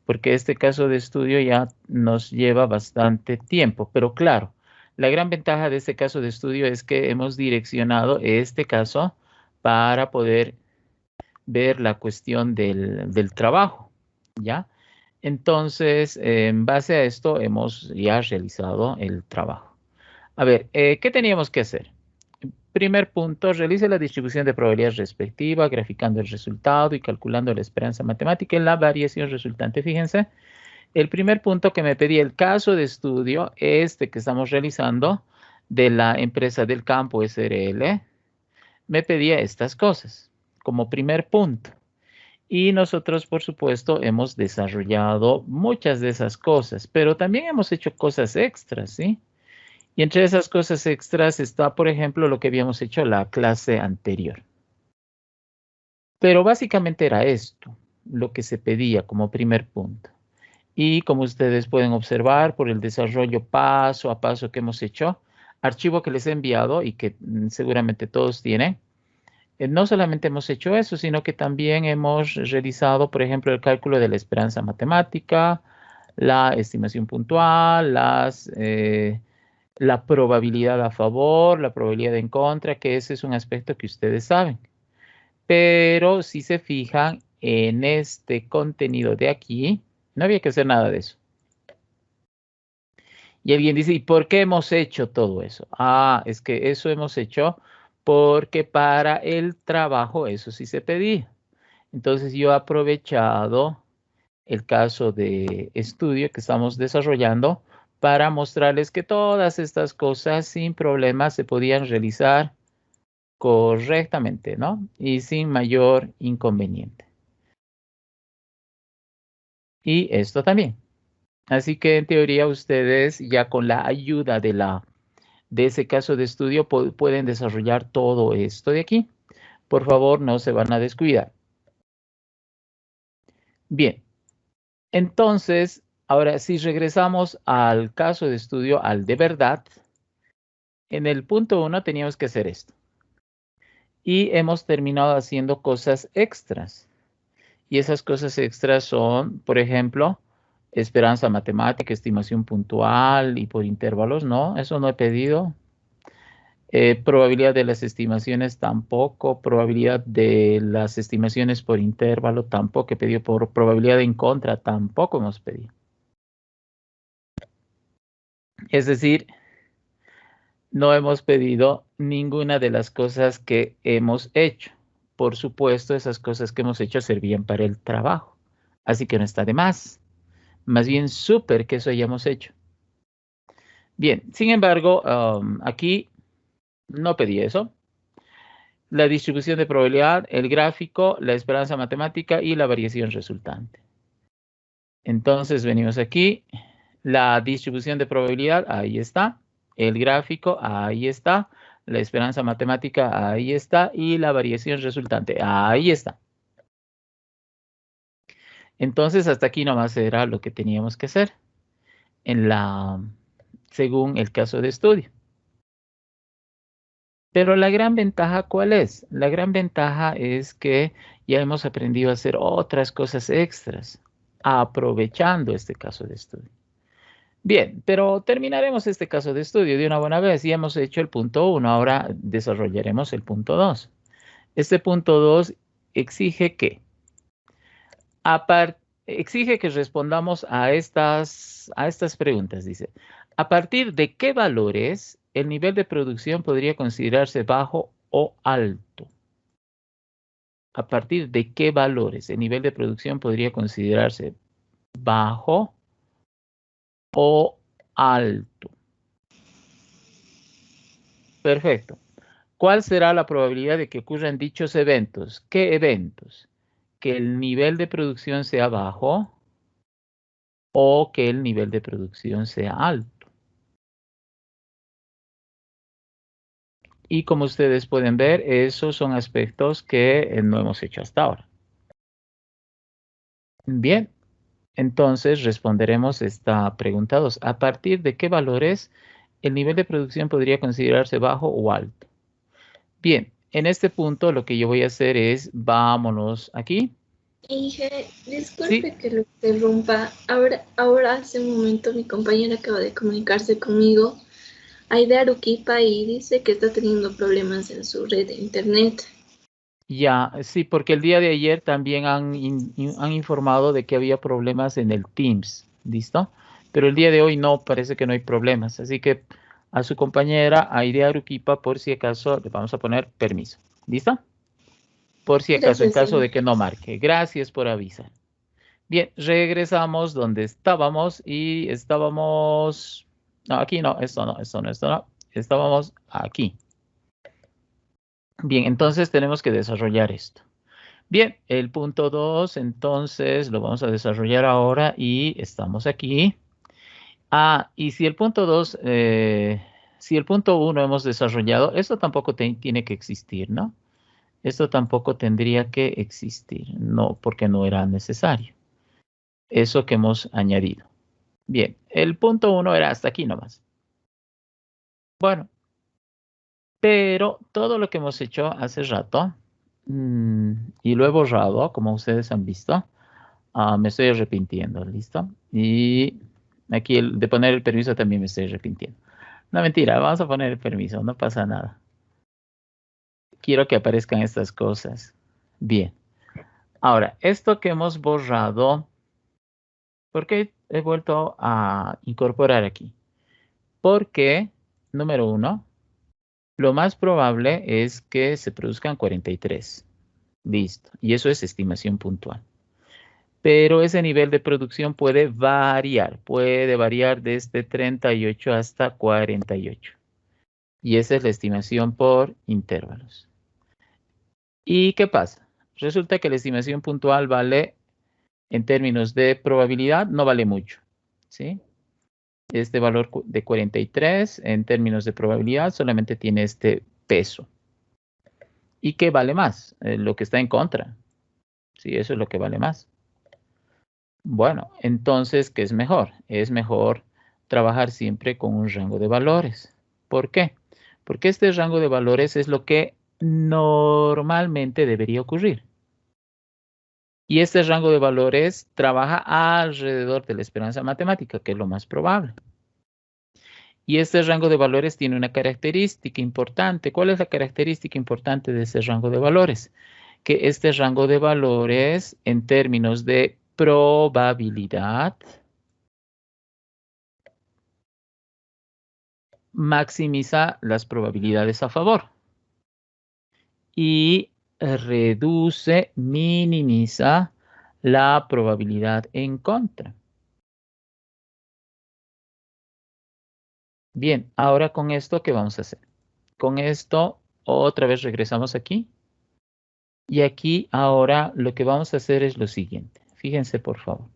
porque este caso de estudio ya nos lleva bastante tiempo. Pero claro, la gran ventaja de este caso de estudio es que hemos direccionado este caso para poder ver la cuestión del trabajo, ¿ya? Entonces, en base a esto, hemos ya realizado el trabajo. A ver, ¿qué teníamos que hacer? Primer punto, realice la distribución de probabilidades respectiva, graficando el resultado y calculando la esperanza matemática en la variación resultante. Fíjense, el primer punto que me pedía el caso de estudio, este que estamos realizando, de la empresa del campo SRL, me pedía estas cosas como primer punto. Y nosotros, por supuesto, hemos desarrollado muchas de esas cosas, pero también hemos hecho cosas extras, ¿sí? Y entre esas cosas extras está, por ejemplo, lo que habíamos hecho la clase anterior. Pero básicamente era esto, lo que se pedía como primer punto. Y como ustedes pueden observar por el desarrollo paso a paso que hemos hecho, archivo que les he enviado y que seguramente todos tienen, no solamente hemos hecho eso, sino que también hemos realizado, por ejemplo, el cálculo de la esperanza matemática, la estimación puntual, la probabilidad a favor, la probabilidad en contra, que ese es un aspecto que ustedes saben. Pero si se fijan en este contenido de aquí, no había que hacer nada de eso. Y alguien dice, ¿y por qué hemos hecho todo eso? Ah, es que eso hemos hecho porque para el trabajo eso sí se pedía. Entonces yo he aprovechado el caso de estudio que estamos desarrollando para mostrarles que todas estas cosas sin problemas se podían realizar correctamente, ¿no? Y sin mayor inconveniente. Y esto también. Así que en teoría ustedes ya con la ayuda de ese caso de estudio pueden desarrollar todo esto de aquí. Por favor, no se van a descuidar. Bien, entonces, ahora si regresamos al caso de estudio, al de verdad, en el punto 1 teníamos que hacer esto. Y hemos terminado haciendo cosas extras. Y esas cosas extras son, por ejemplo, esperanza matemática, estimación puntual y por intervalos. No, eso no he pedido. Probabilidad de las estimaciones tampoco. Probabilidad de las estimaciones por intervalo tampoco he pedido. Por probabilidad en contra tampoco hemos pedido. Es decir, no hemos pedido ninguna de las cosas que hemos hecho. Por supuesto, esas cosas que hemos hecho servían para el trabajo. Así que no está de más. Más bien súper que eso hayamos hecho. Bien, sin embargo, aquí no pedí eso. La distribución de probabilidad, el gráfico, la esperanza matemática y la variación resultante. Entonces venimos aquí. La distribución de probabilidad, ahí está. El gráfico, ahí está. La esperanza matemática, ahí está. Y la variación resultante, ahí está. Entonces, hasta aquí nomás era lo que teníamos que hacer según el caso de estudio. Pero la gran ventaja, ¿cuál es? La gran ventaja es que ya hemos aprendido a hacer otras cosas extras, aprovechando este caso de estudio. Bien, pero terminaremos este caso de estudio de una buena vez. Ya hemos hecho el punto 1, ahora desarrollaremos el punto 2. Este punto 2 exige que, exige que respondamos a estas preguntas. Dice, ¿a partir de qué valores el nivel de producción podría considerarse bajo o alto? ¿A partir de qué valores el nivel de producción podría considerarse bajo o alto? Perfecto. ¿Cuál será la probabilidad de que ocurran dichos eventos? ¿Qué eventos? Que el nivel de producción sea bajo o que el nivel de producción sea alto. Y como ustedes pueden ver, esos son aspectos que no hemos hecho hasta ahora. Bien, entonces responderemos esta pregunta 2. ¿A partir de qué valores el nivel de producción podría considerarse bajo o alto? Bien, en este punto lo que yo voy a hacer es, vámonos aquí Inge, Sí, disculpe que lo interrumpa. Ahora hace un momento mi compañera acaba de comunicarse conmigo, hay de Arequipa, y dice que está teniendo problemas en su red de internet. ya, sí, porque el día de ayer también han informado de que había problemas en el Teams, ¿listo? Pero el día de hoy no, parece que no hay problemas. Así que a su compañera Aide Aruquipa, por si acaso, le vamos a poner permiso. ¿Listo? Por si acaso, en Gracias, caso de Inge. que no marque. Gracias por avisar. Bien, regresamos donde estábamos y estábamos... No, aquí no, esto no, esto no, esto no. Estábamos aquí. Bien, entonces tenemos que desarrollar esto. Bien, el punto 2, entonces lo vamos a desarrollar ahora y estamos aquí. Ah, y si el punto 2, si el punto 1 hemos desarrollado, esto tampoco tiene que existir, ¿no? Esto tampoco tendría que existir, no, porque no era necesario. Eso que hemos añadido. Bien, el punto 1 era hasta aquí nomás. Bueno, pero todo lo que hemos hecho hace rato, y lo he borrado, como ustedes han visto. Me estoy arrepintiendo, ¿listo? Y aquí de poner el permiso también me estoy arrepintiendo. No, mentira, vamos a poner el permiso, no pasa nada. Quiero que aparezcan estas cosas. Bien. Ahora, esto que hemos borrado, ¿por qué he vuelto a incorporar aquí? Porque, número 1, lo más probable es que se produzcan 43. Listo. Y eso es estimación puntual. Pero ese nivel de producción puede variar desde 38 hasta 48. Y esa es la estimación por intervalos. ¿Y qué pasa? Resulta que la estimación puntual vale, en términos de probabilidad, no vale mucho, ¿sí? Este valor de 43, en términos de probabilidad, solamente tiene este peso. ¿Y qué vale más? Lo que está en contra. Sí, eso es lo que vale más. Bueno, entonces, ¿qué es mejor? Es mejor trabajar siempre con un rango de valores. ¿Por qué? Porque este rango de valores es lo que normalmente debería ocurrir. Y este rango de valores trabaja alrededor de la esperanza matemática, que es lo más probable. Y este rango de valores tiene una característica importante. ¿Cuál es la característica importante de ese rango de valores? Que este rango de valores, en términos de probabilidad, maximiza las probabilidades a favor y minimiza la probabilidad en contra. Bien, ahora con esto, ¿qué vamos a hacer? Con esto, otra vez regresamos aquí. Y aquí ahora lo que vamos a hacer es lo siguiente. Fíjense, por favor.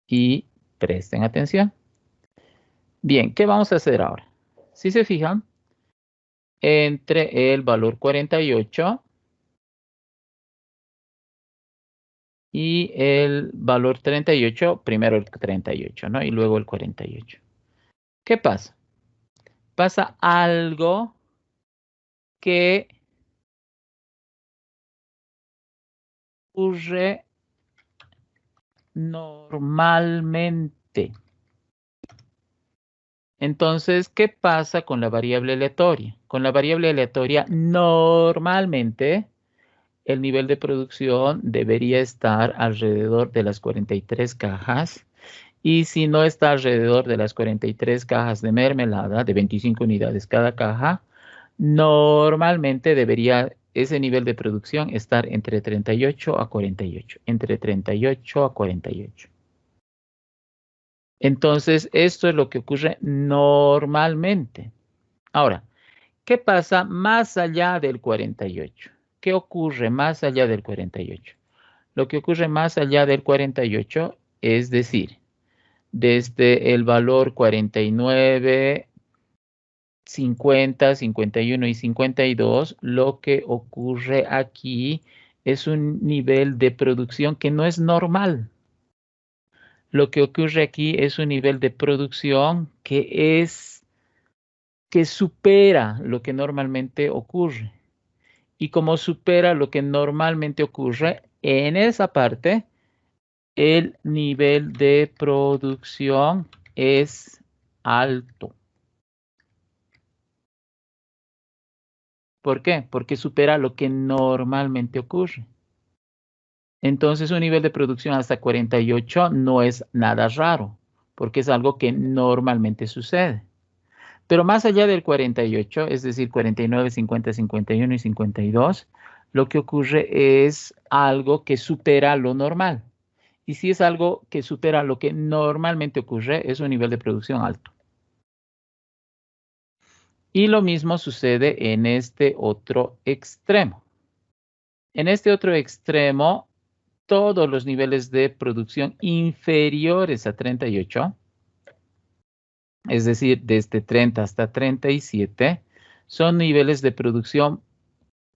Y presten atención. Bien, ¿qué vamos a hacer ahora? Si se fijan, entre el valor 48 y el valor 38, primero el 38, ¿no? Y luego el 48. ¿Qué pasa? Pasa algo que ocurre normalmente. Entonces, ¿qué pasa con la variable aleatoria? Con la variable aleatoria, normalmente el nivel de producción debería estar alrededor de las 43 cajas. Y si no está alrededor de las 43 cajas de mermelada, de 25 unidades cada caja, normalmente debería ese nivel de producción estar entre 38 a 48. Entre 38 a 48. Entonces, esto es lo que ocurre normalmente. Ahora, ¿qué pasa más allá del 48? ¿Qué ocurre más allá del 48? Lo que ocurre más allá del 48, es decir, desde el valor 49, 50, 51 y 52, lo que ocurre aquí es un nivel de producción que no es normal. Lo que ocurre aquí es un nivel de producción que supera lo que normalmente ocurre. Y como supera lo que normalmente ocurre, en esa parte el nivel de producción es alto. ¿Por qué? Porque supera lo que normalmente ocurre. Entonces, un nivel de producción hasta 48 no es nada raro, porque es algo que normalmente sucede. Pero más allá del 48, es decir, 49, 50, 51 y 52, lo que ocurre es algo que supera lo normal. Y si es algo que supera lo que normalmente ocurre, es un nivel de producción alto. Y lo mismo sucede en este otro extremo. En este otro extremo, todos los niveles de producción inferiores a 38, es decir, desde 30 hasta 37, son niveles de producción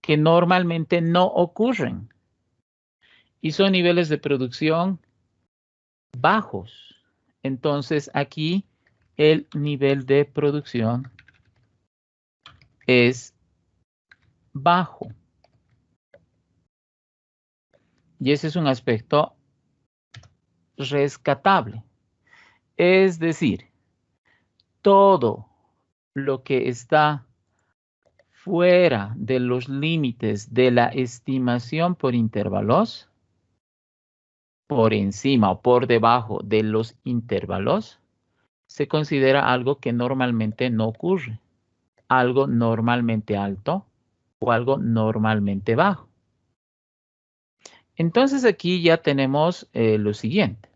que normalmente no ocurren. Y son niveles de producción bajos. Entonces, aquí el nivel de producción es bajo. Y ese es un aspecto rescatable. Es decir, todo lo que está fuera de los límites de la estimación por intervalos, por encima o por debajo de los intervalos, se considera algo que normalmente no ocurre, algo normalmente alto o algo normalmente bajo. Entonces aquí ya tenemos lo siguiente.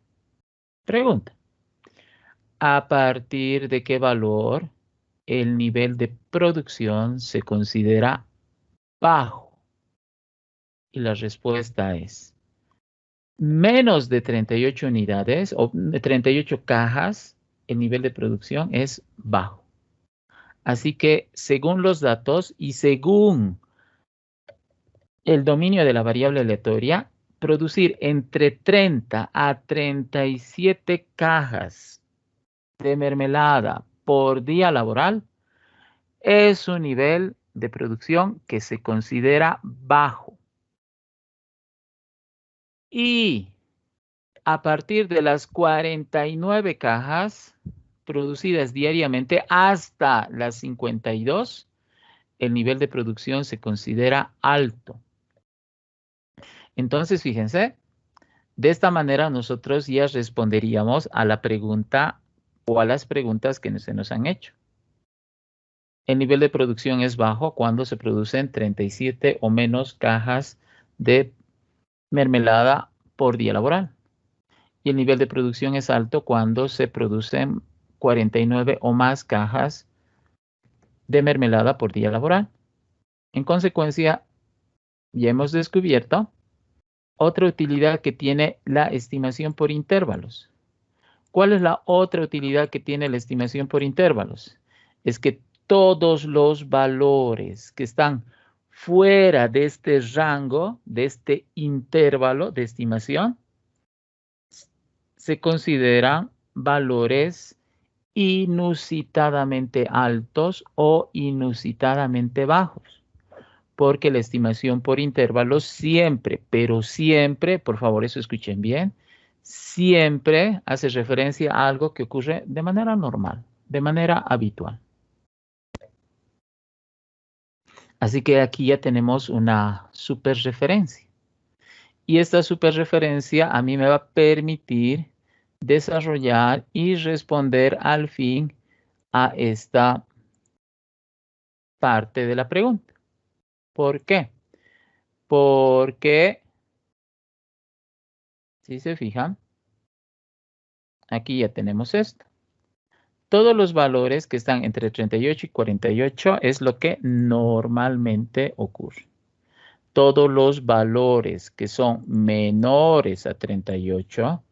Pregunta. ¿A partir de qué valor el nivel de producción se considera bajo? Y la respuesta es menos de 38 unidades o de 38 cajas, el nivel de producción es bajo. Así que según los datos y según el dominio de la variable aleatoria, producir entre 30 a 37 cajas de mermelada por día laboral es un nivel de producción que se considera bajo. Y a partir de las 49 cajas producidas diariamente hasta las 52, el nivel de producción se considera alto. Entonces, fíjense, de esta manera nosotros ya responderíamos a la pregunta o a las preguntas que se nos han hecho. El nivel de producción es bajo cuando se producen 37 o menos cajas de mermelada por día laboral. Y el nivel de producción es alto cuando se producen 49 o más cajas de mermelada por día laboral. En consecuencia, ya hemos descubierto otra utilidad que tiene la estimación por intervalos. ¿Cuál es la otra utilidad que tiene la estimación por intervalos? Es que todos los valores que están fuera de este rango, de este intervalo de estimación, se consideran valores inusitadamente altos o inusitadamente bajos. Porque la estimación por intervalos siempre, pero siempre, por favor, eso escuchen bien, siempre hace referencia a algo que ocurre de manera normal, de manera habitual. Así que aquí ya tenemos una super referencia. Y esta super referencia a mí me va a permitir desarrollar y responder al fin a esta parte de la pregunta. ¿Por qué? Porque, si se fijan, aquí ya tenemos esto. Todos los valores que están entre 38 y 48 es lo que normalmente ocurre. Todos los valores que son menores a 38,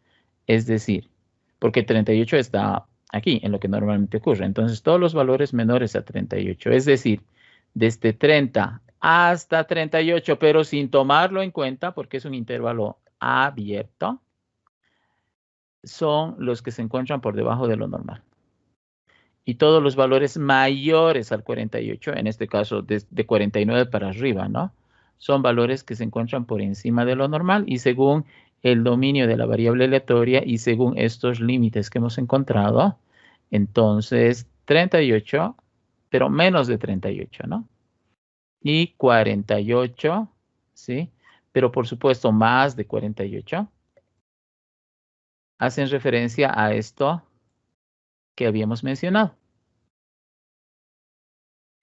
es decir, porque 38 está aquí, en lo que normalmente ocurre. Entonces, todos los valores menores a 38, es decir, desde 30 hasta 38, pero sin tomarlo en cuenta, porque es un intervalo abierto, son los que se encuentran por debajo de lo normal. Y todos los valores mayores al 48, en este caso de 49 para arriba, ¿no? Son valores que se encuentran por encima de lo normal y según el dominio de la variable aleatoria y según estos límites que hemos encontrado, entonces 38, pero menos de 38, ¿no? Y 48, ¿sí? Pero por supuesto más de 48, hacen referencia a esto que habíamos mencionado.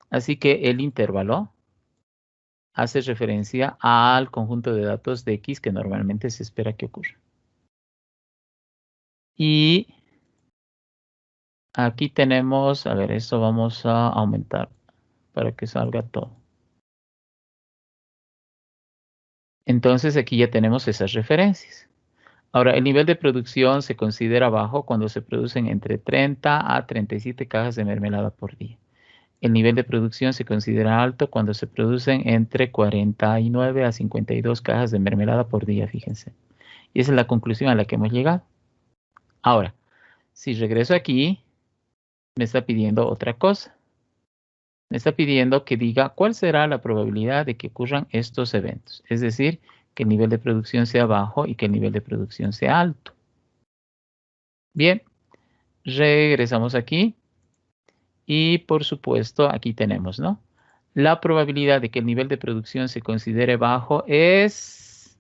Así que el intervalo hace referencia al conjunto de datos de X que normalmente se espera que ocurra. Y aquí tenemos, a ver, esto vamos a aumentar para que salga todo. Entonces aquí ya tenemos esas referencias. Ahora, el nivel de producción se considera bajo cuando se producen entre 30 a 37 cajas de mermelada por día. El nivel de producción se considera alto cuando se producen entre 49 a 52 cajas de mermelada por día, fíjense. Y esa es la conclusión a la que hemos llegado. Ahora, si regreso aquí, me está pidiendo otra cosa. Me está pidiendo que diga cuál será la probabilidad de que ocurran estos eventos. Es decir, que el nivel de producción sea bajo y que el nivel de producción sea alto. Bien, regresamos aquí. Y por supuesto, aquí tenemos, ¿no? La probabilidad de que el nivel de producción se considere bajo es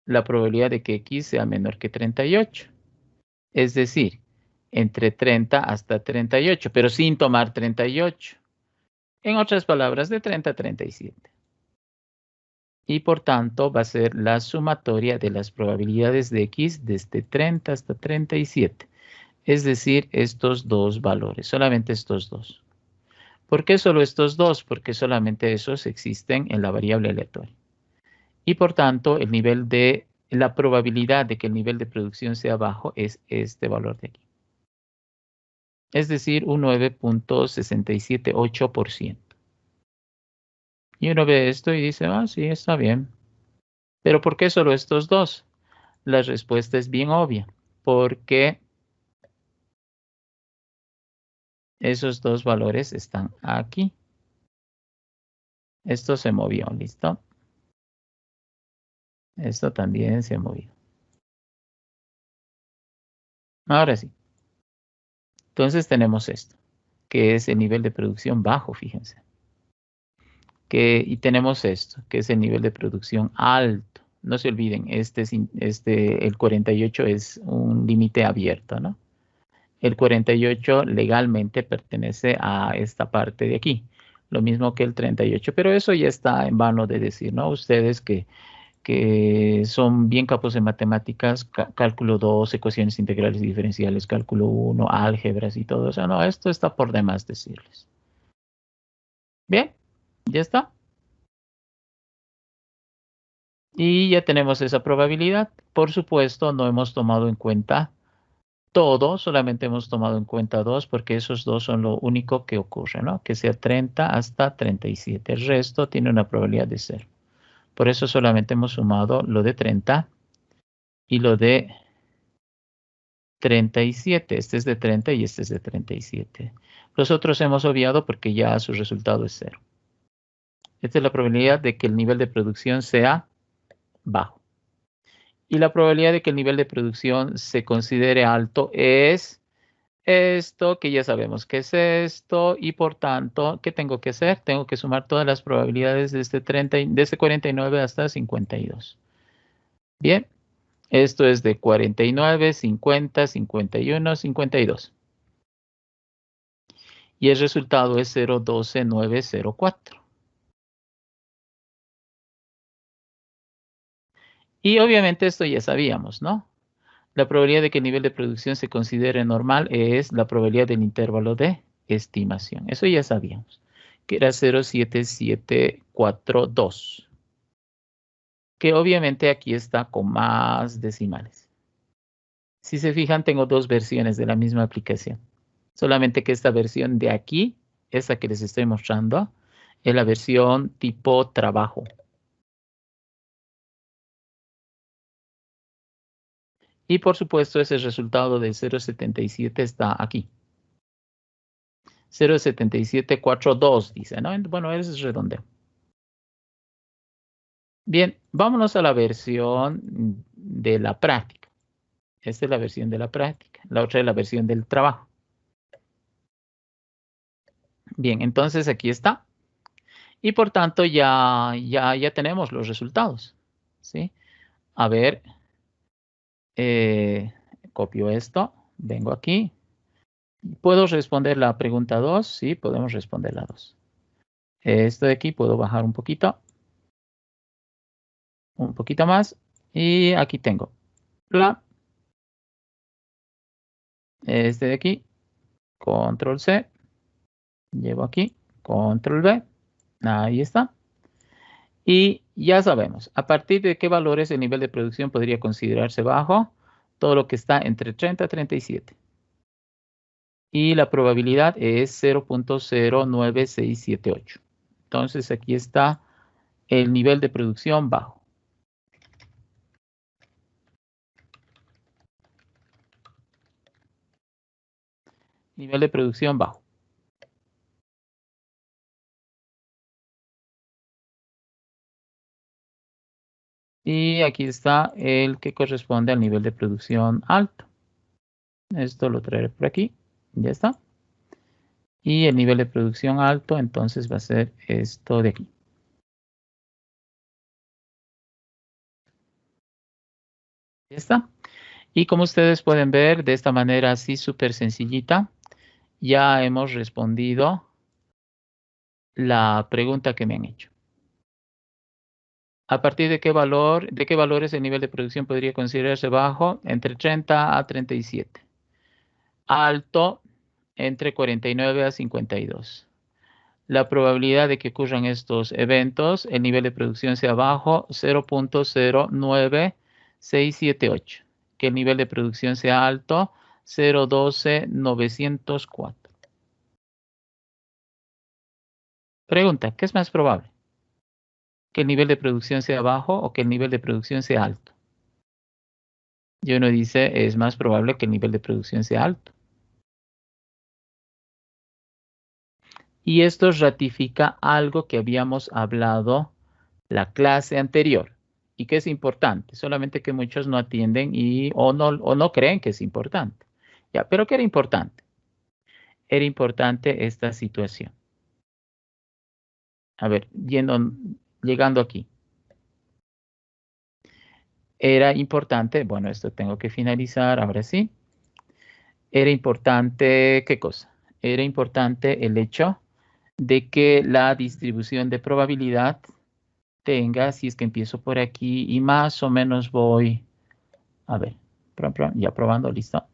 la probabilidad de que X sea menor que 38. Es decir, entre 30 hasta 38, pero sin tomar 38. En otras palabras, de 30 a 37. Y por tanto, va a ser la sumatoria de las probabilidades de X desde 30 hasta 37. Es decir, estos dos valores, solamente estos dos. ¿Por qué solo estos dos? Porque solamente esos existen en la variable aleatoria. Y por tanto, la probabilidad de que el nivel de producción sea bajo es este valor de aquí. Es decir, un 9.678%. Y uno ve esto y dice, sí, está bien. ¿Pero por qué solo estos dos? La respuesta es bien obvia. Porque esos dos valores están aquí. Esto se movió, ¿listo? Esto también se movió. Ahora sí. Entonces tenemos esto, que es el nivel de producción bajo, fíjense. Y tenemos esto, que es el nivel de producción alto. No se olviden, el 48 es un límite abierto, ¿no? El 48 legalmente pertenece a esta parte de aquí, lo mismo que el 38, pero eso ya está en vano de decir, ¿no? Ustedes que son bien capos en matemáticas, cálculo 2, ecuaciones integrales y diferenciales, cálculo 1, álgebras y todo eso. No, esto está por demás decirles. Bien, ya está. Y ya tenemos esa probabilidad. Por supuesto, no hemos tomado en cuenta todo, solamente hemos tomado en cuenta dos, porque esos dos son lo único que ocurre, ¿no? Que sea 30 hasta 37. El resto tiene una probabilidad de 0. Por eso solamente hemos sumado lo de 30 y lo de 37. Este es de 30 y este es de 37. Los otros hemos obviado porque ya su resultado es 0. Esta es la probabilidad de que el nivel de producción sea bajo. Y la probabilidad de que el nivel de producción se considere alto es esto, que ya sabemos que es esto, y por tanto, ¿qué tengo que hacer? Tengo que sumar todas las probabilidades desde 49 hasta 52. Bien, esto es de 49, 50, 51, 52. Y el resultado es 0,12904. Y obviamente esto ya sabíamos, ¿no? La probabilidad de que el nivel de producción se considere normal es la probabilidad del intervalo de estimación. Eso ya sabíamos, que era 0,7742. Que obviamente aquí está con más decimales. Si se fijan, tengo dos versiones de la misma aplicación. Solamente que esta versión de aquí, esta que les estoy mostrando, es la versión tipo trabajo. Y por supuesto, ese resultado de 0,77 está aquí. 0,7742 dice, ¿no? Bueno, ese es redondeo. Bien, vámonos a la versión de la práctica. Esta es la versión de la práctica. La otra es la versión del trabajo. Bien, entonces aquí está. Y por tanto ya tenemos los resultados. ¿Sí? A ver, copio esto, vengo aquí. ¿Puedo responder la pregunta 2? Sí, podemos responder la 2. Esto de aquí puedo bajar un poquito más. Y aquí tengo. Este de aquí, control C. Llevo aquí, control V. Ahí está. Y ya sabemos, a partir de qué valores el nivel de producción podría considerarse bajo. Todo lo que está entre 30 y 37. Y la probabilidad es 0.09678. Entonces aquí está el nivel de producción bajo. Nivel de producción bajo. Y aquí está el que corresponde al nivel de producción alto. Esto lo traeré por aquí. Ya está. Y el nivel de producción alto, entonces va a ser esto de aquí. Ya está. Y como ustedes pueden ver, de esta manera así súper sencillita, ya hemos respondido la pregunta que me han hecho. ¿A partir de qué valores el nivel de producción podría considerarse bajo? Entre 30 a 37. Alto, entre 49 a 52. La probabilidad de que ocurran estos eventos, el nivel de producción sea bajo, 0.09678. Que el nivel de producción sea alto, 0.12904. Pregunta, ¿qué es más probable? ¿Que el nivel de producción sea bajo o que el nivel de producción sea alto? Y uno dice, es más probable que el nivel de producción sea alto. Y esto ratifica algo que habíamos hablado la clase anterior y que es importante, solamente que muchos no atienden o no creen que es importante. Ya, pero ¿qué era importante? Era importante esta situación. A ver, llegando aquí. Era importante, bueno, esto tengo que finalizar, ahora sí. Era importante, ¿qué cosa? Era importante el hecho de que la distribución de probabilidad tenga, si es que empiezo por aquí y más o menos voy, a ver, ya probando, listo.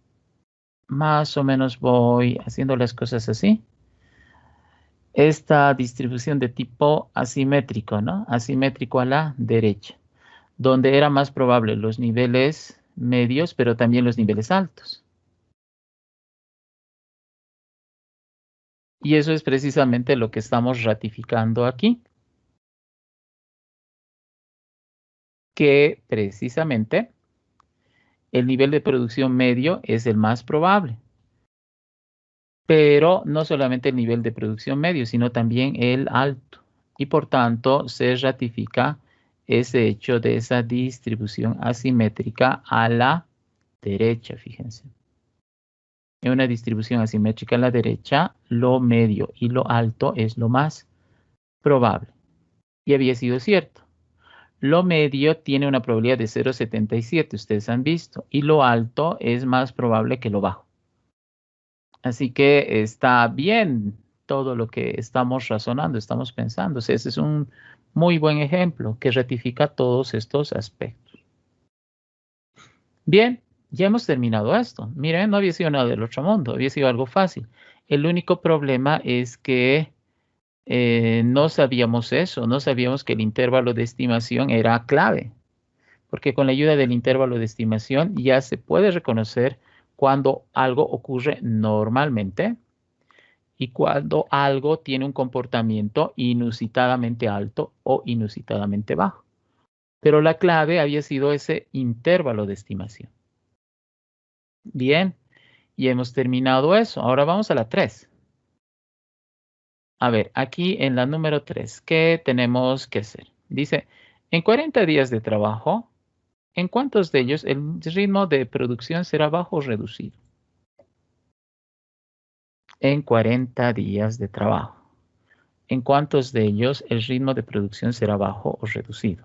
Más o menos voy haciendo las cosas así. Esta distribución de tipo asimétrico, ¿no? Asimétrico a la derecha, donde era más probable los niveles medios, pero también los niveles altos. Y eso es precisamente lo que estamos ratificando aquí. Que precisamente el nivel de producción medio es el más probable. Pero no solamente el nivel de producción medio, sino también el alto. Y por tanto, se ratifica ese hecho de esa distribución asimétrica a la derecha, fíjense. En una distribución asimétrica a la derecha, lo medio y lo alto es lo más probable. Y había sido cierto. Lo medio tiene una probabilidad de 0.77, ustedes han visto, y lo alto es más probable que lo bajo. Así que está bien todo lo que estamos razonando, estamos pensando. Ese es un muy buen ejemplo que ratifica todos estos aspectos. Bien, ya hemos terminado esto. Miren, no había sido nada del otro mundo, había sido algo fácil. El único problema es que no sabíamos eso, no sabíamos que el intervalo de estimación era clave, porque con la ayuda del intervalo de estimación ya se puede reconocer cuando algo ocurre normalmente y cuando algo tiene un comportamiento inusitadamente alto o inusitadamente bajo. Pero la clave había sido ese intervalo de estimación. Bien, y hemos terminado eso. Ahora vamos a la 3. A ver, aquí en la número 3, ¿qué tenemos que hacer? Dice, En 40 días de trabajo, ¿en cuántos de ellos el ritmo de producción será bajo o reducido? En 40 días de trabajo. ¿En cuántos de ellos el ritmo de producción será bajo o reducido?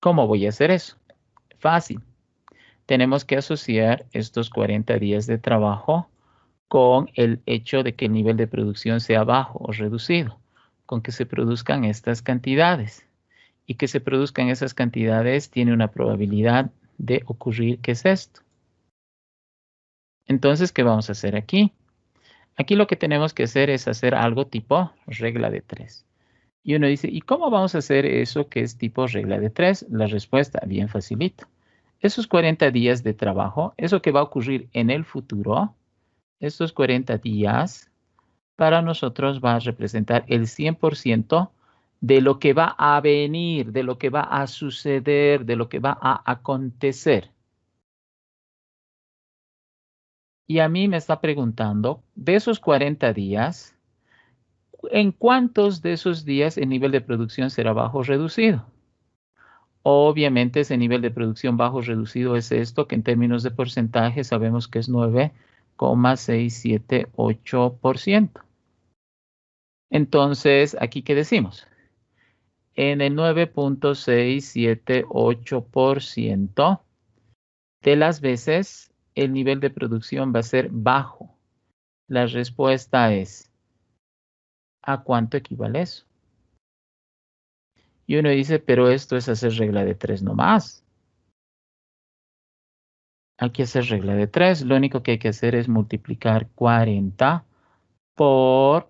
¿Cómo voy a hacer eso? Fácil. Tenemos que asociar estos 40 días de trabajo con el hecho de que el nivel de producción sea bajo o reducido, con que se produzcan estas cantidades. Y que se produzcan esas cantidades tiene una probabilidad de ocurrir, ¿qué es esto? Entonces, ¿qué vamos a hacer aquí? Aquí lo que tenemos que hacer es hacer algo tipo regla de 3. Y uno dice, ¿y cómo vamos a hacer eso que es tipo regla de 3? La respuesta, bien facilito. Esos 40 días de trabajo, eso que va a ocurrir en el futuro, estos 40 días, para nosotros va a representar el 100% de lo que va a venir, de lo que va a suceder, de lo que va a acontecer. Y a mí me está preguntando, de esos 40 días, ¿en cuántos de esos días el nivel de producción será bajo o reducido? Obviamente ese nivel de producción bajo reducido es esto, que en términos de porcentaje sabemos que es 9,678%. Entonces, ¿aquí qué decimos? En el 9,678% de las veces el nivel de producción va a ser bajo. La respuesta es, ¿a cuánto equivale eso? Y uno dice, pero esto es hacer regla de 3 nomás. Hay que hacer regla de 3. Lo único que hay que hacer es multiplicar 40 por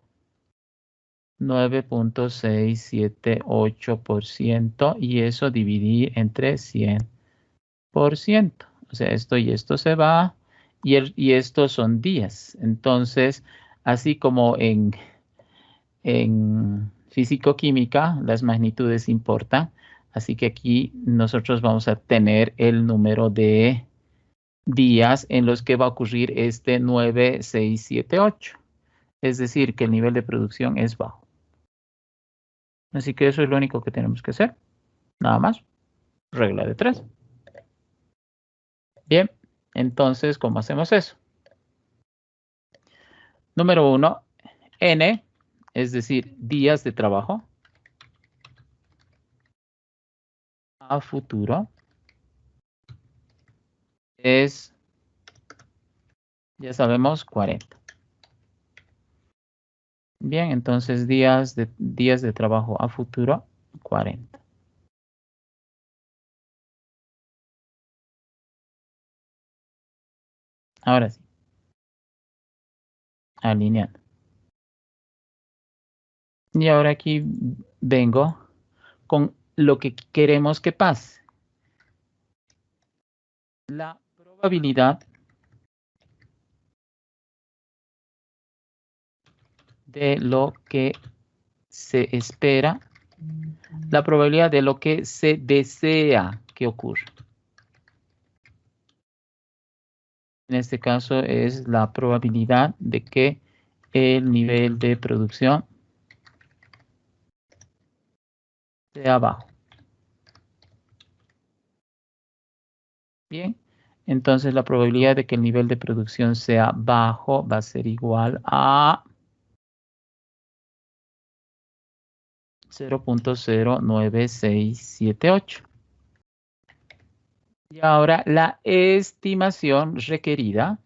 9,678% y eso dividir entre 100%. O sea, esto y esto se va y estos son días. Entonces, así como en físico-química las magnitudes importan, así que aquí nosotros vamos a tener el número de días en los que va a ocurrir este 9,678. Es decir, que el nivel de producción es bajo. Así que eso es lo único que tenemos que hacer. Nada más. Regla de 3. Bien, entonces, ¿cómo hacemos eso? Número 1, N, es decir, días de trabajo a futuro, es, ya sabemos, 40. Bien, entonces días de trabajo a futuro, 40. Ahora sí, alineando. Y ahora aquí vengo con lo que queremos que pase. La probabilidad de lo que se espera, la probabilidad de lo que se desea que ocurra. En este caso es la probabilidad de que el nivel de producción sea bajo. Bien, entonces la probabilidad de que el nivel de producción sea bajo va a ser igual a 0,09678. Y ahora la estimación requerida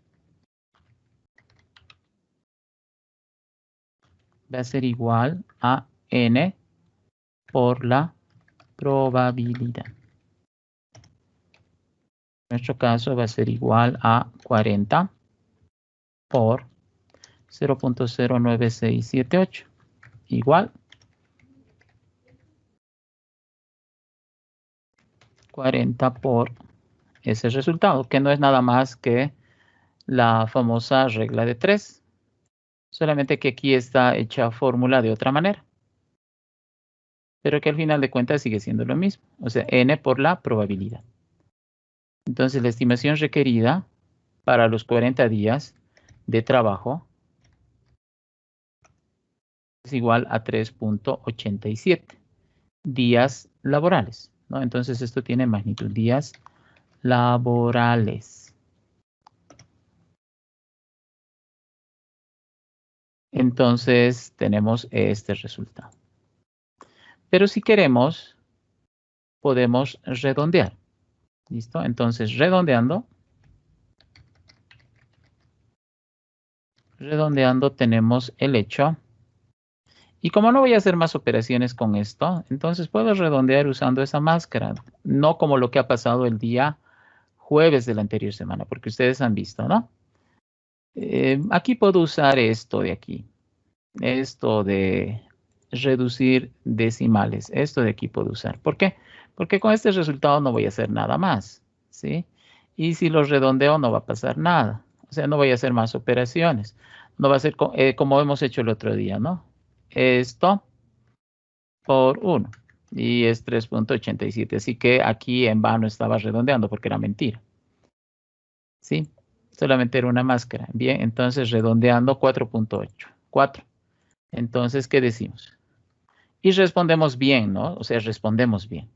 va a ser igual a n por la probabilidad. En nuestro caso va a ser igual a 40 por 0,09678. Igual 40 por ese resultado, que no es nada más que la famosa regla de 3. Solamente que aquí está hecha fórmula de otra manera. Pero que al final de cuentas sigue siendo lo mismo. O sea, n por la probabilidad. Entonces la estimación requerida para los 40 días de trabajo es igual a 3.87 días laborales, ¿no? Entonces esto tiene magnitud, días laborales. Entonces tenemos este resultado. Pero si queremos, podemos redondear. ¿Listo? Entonces redondeando tenemos el hecho. Y como no voy a hacer más operaciones con esto, entonces puedo redondear usando esa máscara. No como lo que ha pasado el día jueves de la anterior semana, porque ustedes han visto, ¿no? Aquí puedo usar esto de aquí. Esto de reducir decimales. Esto de aquí puedo usar. ¿Por qué? Porque con este resultado no voy a hacer nada más, ¿sí? Y si lo redondeo no va a pasar nada. O sea, no voy a hacer más operaciones. No va a ser como hemos hecho el otro día, ¿no? Esto por 1. Y es 3.87. Así que aquí en vano estaba redondeando porque era mentira. ¿Sí? Solamente era una máscara. Bien, entonces redondeando 4.8. 4. Entonces, ¿qué decimos? Y respondemos bien, ¿no? O sea, respondemos bien.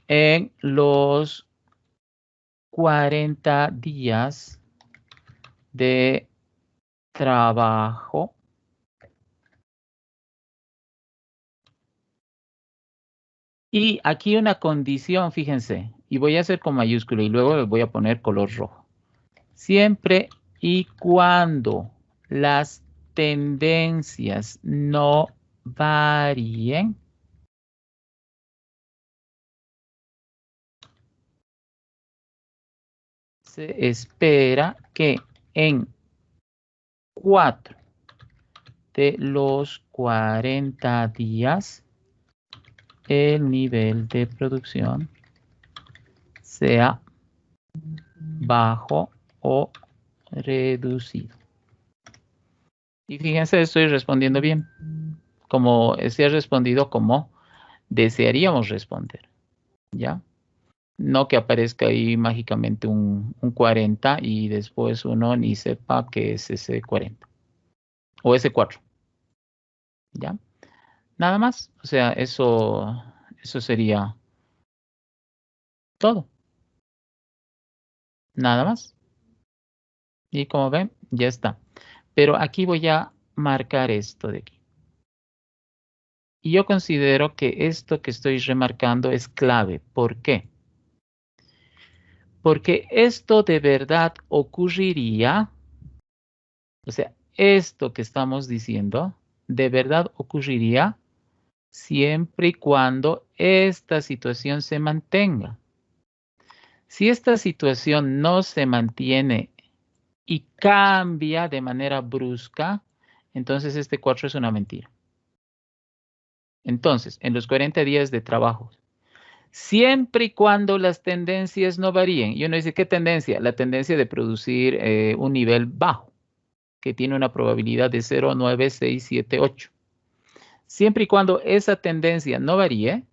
En los 40 días de trabajo, y aquí una condición, fíjense, y voy a hacer con mayúscula y luego le voy a poner color rojo. Siempre y cuando las tendencias no varíen, se espera que en 4 de los 40 días el nivel de producción sea bajo o reducido. Y fíjense, estoy respondiendo bien. Como se ha respondido como desearíamos responder. ¿Ya? No que aparezca ahí mágicamente un 40 y después uno ni sepa que es ese 40. O ese 4. ¿Ya? Nada más. O sea, eso sería todo. Nada más. Y como ven, ya está. Pero aquí voy a marcar esto de aquí. Y yo considero que esto que estoy remarcando es clave. ¿Por qué? Porque esto de verdad ocurriría, o sea, esto que estamos diciendo, de verdad ocurriría siempre y cuando esta situación se mantenga. Si esta situación no se mantiene y cambia de manera brusca, entonces este 4 es una mentira. Entonces, en los 40 días de trabajo, siempre y cuando las tendencias no varíen. Y uno dice, ¿qué tendencia? La tendencia de producir un nivel bajo, que tiene una probabilidad de 0,9678. Siempre y cuando esa tendencia no varíe,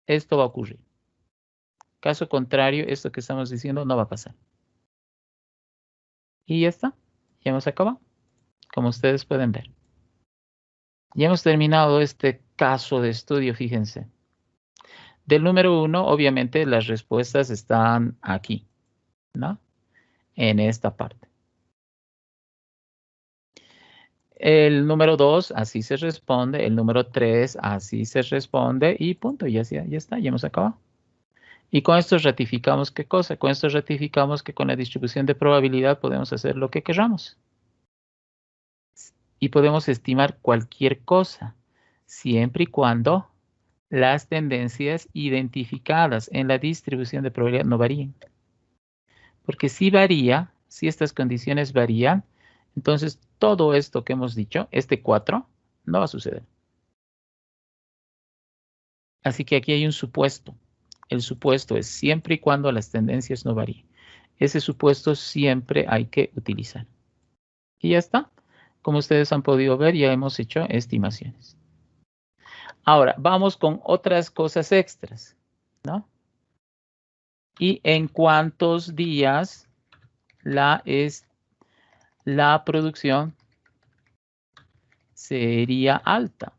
esto va a ocurrir. Caso contrario, esto que estamos diciendo no va a pasar. Y ya está. Ya hemos acabado. Como ustedes pueden ver. Ya hemos terminado este caso de estudio, fíjense. Del número 1, obviamente, las respuestas están aquí, ¿no? En esta parte. El número 2, así se responde. El número 3, así se responde. Y punto, ya está, ya hemos acabado. Y con esto ratificamos ¿qué cosa? Con esto ratificamos que con la distribución de probabilidad podemos hacer lo que queramos. Y podemos estimar cualquier cosa, siempre y cuando las tendencias identificadas en la distribución de probabilidad no varíen. Porque si varía, si estas condiciones varían, entonces todo esto que hemos dicho, este 4, no va a suceder. Así que aquí hay un supuesto. El supuesto es siempre y cuando las tendencias no varíen. Ese supuesto siempre hay que utilizar. Y ya está. Como ustedes han podido ver, ya hemos hecho estimaciones. Ahora, vamos con otras cosas extras, ¿no? ¿Y en cuántos días la producción sería alta.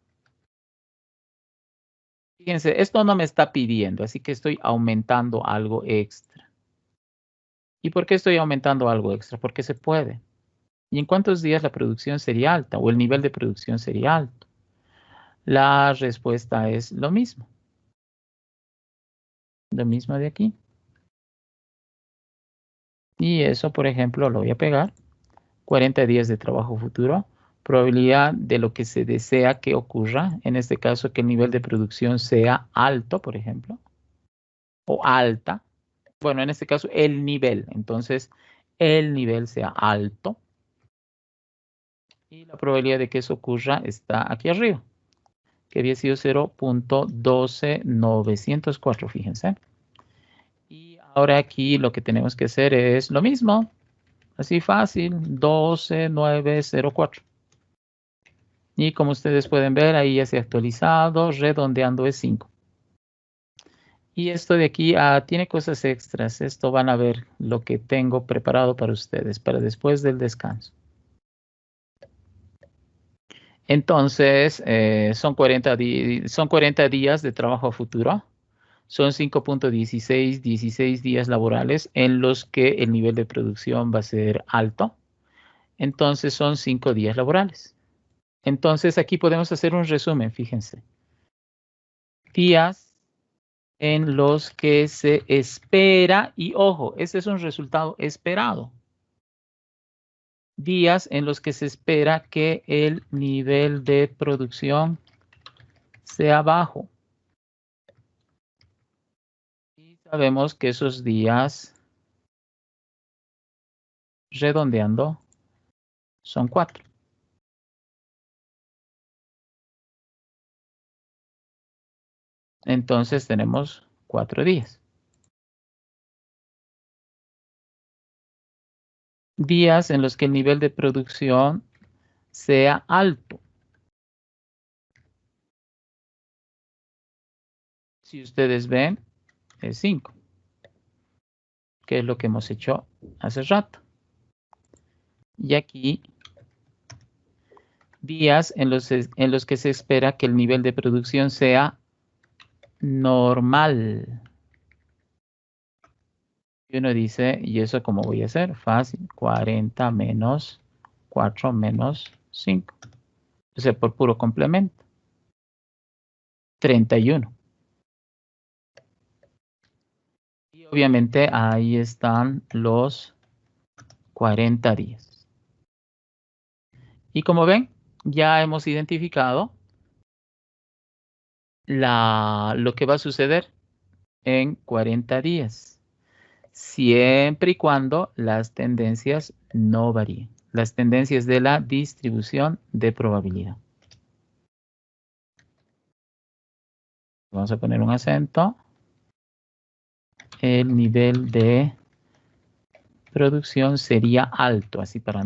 Fíjense, esto no me está pidiendo, así que estoy aumentando algo extra. ¿Y por qué estoy aumentando algo extra? Porque se puede. ¿Y en cuántos días la producción sería alta o el nivel de producción sería alto? La respuesta es lo mismo. Lo mismo de aquí. Y eso, por ejemplo, lo voy a pegar. 40 días de trabajo futuro. Probabilidad de lo que se desea que ocurra. En este caso, que el nivel de producción sea alto, por ejemplo. O alta. Bueno, en este caso, el nivel. Entonces, el nivel sea alto. Y la probabilidad de que eso ocurra está aquí arriba, que había sido 0.12904, fíjense. Y ahora aquí lo que tenemos que hacer es lo mismo. Así fácil, 12904. Y como ustedes pueden ver, ahí ya se ha actualizado, redondeando es 5. Y esto de aquí tiene cosas extras. Esto van a ver lo que tengo preparado para ustedes, para después del descanso. Entonces, son 40 días de trabajo a futuro. Son 5.16, 16 días laborales en los que el nivel de producción va a ser alto. Entonces, son 5 días laborales. Entonces, aquí podemos hacer un resumen, fíjense. Días en los que se espera, y ojo, este es un resultado esperado. Días en los que se espera que el nivel de producción sea bajo. Y sabemos que esos días, redondeando, son 4. Entonces tenemos 4 días. Días en los que el nivel de producción sea alto. Si ustedes ven, es 5, que es lo que hemos hecho hace rato. Y aquí, días en los que se espera que el nivel de producción sea normal. Y uno dice, ¿y eso cómo voy a hacer? Fácil, 40 menos 4 menos 5. O sea, por puro complemento. 31. Y obviamente ahí están los 40 días. Y como ven, ya hemos identificado lo que va a suceder en 40 días. Siempre y cuando las tendencias no varíen. Las tendencias de la distribución de probabilidad. Vamos a poner un acento. El nivel de producción sería alto, así para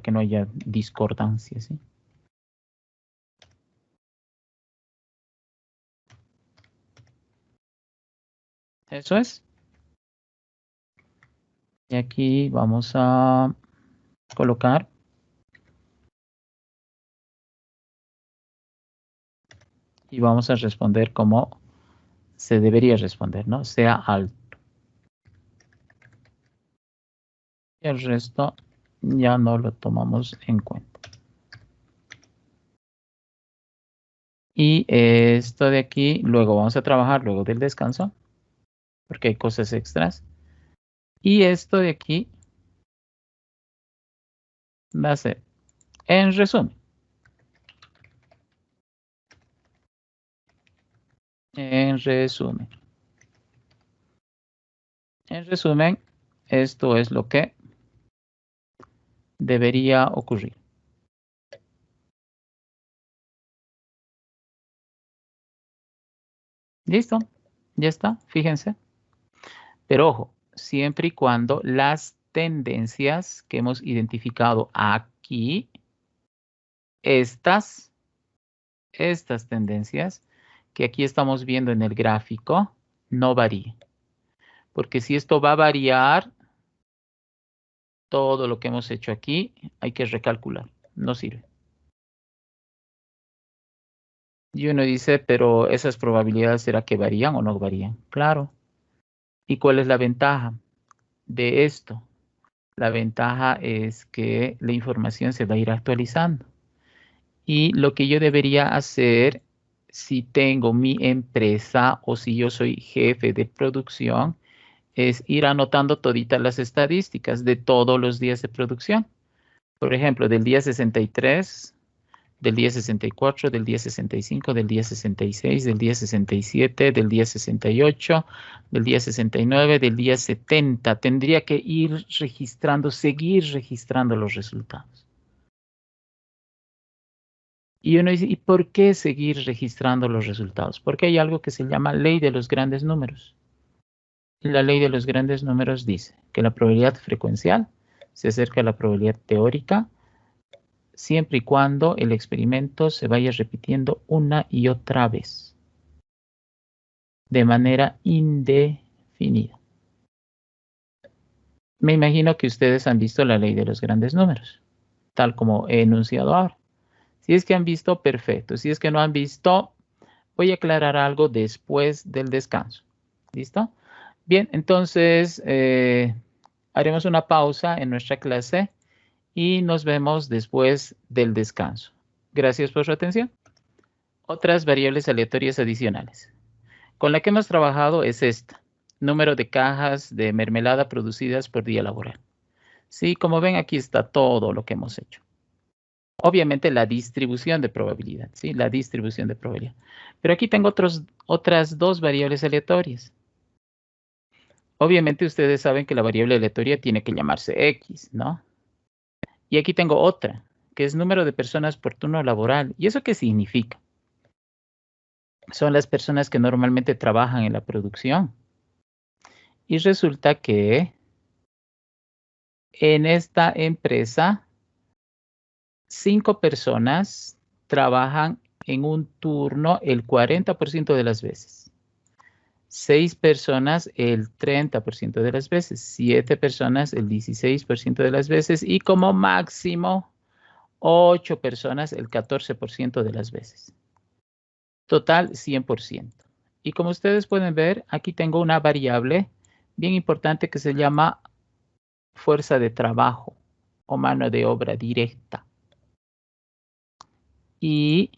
que no haya discordancia, ¿sí? Eso es. Y aquí vamos a colocar y vamos a responder como se debería responder, ¿no? Sea alto. Y el resto ya no lo tomamos en cuenta. Y esto de aquí, luego vamos a trabajar luego del descanso, porque hay cosas extras. Y esto de aquí va a ser, en resumen. En resumen. En resumen, esto es lo que debería ocurrir. ¿Listo? Ya está, fíjense. Pero ojo, siempre y cuando las tendencias que hemos identificado aquí, estas tendencias que aquí estamos viendo en el gráfico, no varíen. Porque si esto va a variar, todo lo que hemos hecho aquí hay que recalcular. No sirve. Y uno dice, pero esas probabilidades, ¿será que varían o no varían? Claro. ¿Y cuál es la ventaja de esto? La ventaja es que la información se va a ir actualizando. Y lo que yo debería hacer si tengo mi empresa o si yo soy jefe de producción es ir anotando toditas las estadísticas de todos los días de producción. Por ejemplo, del día 63, del día 64, del día 65, del día 66, del día 67, del día 68, del día 69, del día 70. Tendría que ir registrando, seguir registrando los resultados. Y uno dice, ¿y por qué seguir registrando los resultados? Porque hay algo que se llama ley de los grandes números. La ley de los grandes números dice que la probabilidad frecuencial se acerca a la probabilidad teórica siempre y cuando el experimento se vaya repitiendo una y otra vez, de manera indefinida. Me imagino que ustedes han visto la ley de los grandes números, tal como he enunciado ahora. Si es que han visto, perfecto. Si es que no han visto, voy a aclarar algo después del descanso. ¿Listo? Bien, entonces haremos una pausa en nuestra clase y nos vemos después del descanso. Gracias por su atención. Otras variables aleatorias adicionales. Con la que hemos trabajado es esta. Número de cajas de mermelada producidas por día laboral. Sí, como ven, aquí está todo lo que hemos hecho. Obviamente la distribución de probabilidad, ¿sí? La distribución de probabilidad. Pero aquí tengo otras dos variables aleatorias. Obviamente ustedes saben que la variable aleatoria tiene que llamarse X, ¿no? Y aquí tengo otra, que es número de personas por turno laboral. ¿Y eso qué significa? Son las personas que normalmente trabajan en la producción. Y resulta que en esta empresa, 5 personas trabajan en un turno el 40% de las veces. 6 personas el 30% de las veces. 7 personas el 16% de las veces. Y como máximo, 8 personas el 14% de las veces. Total, 100%. Y como ustedes pueden ver, aquí tengo una variable bien importante que se llama fuerza de trabajo o mano de obra directa. Y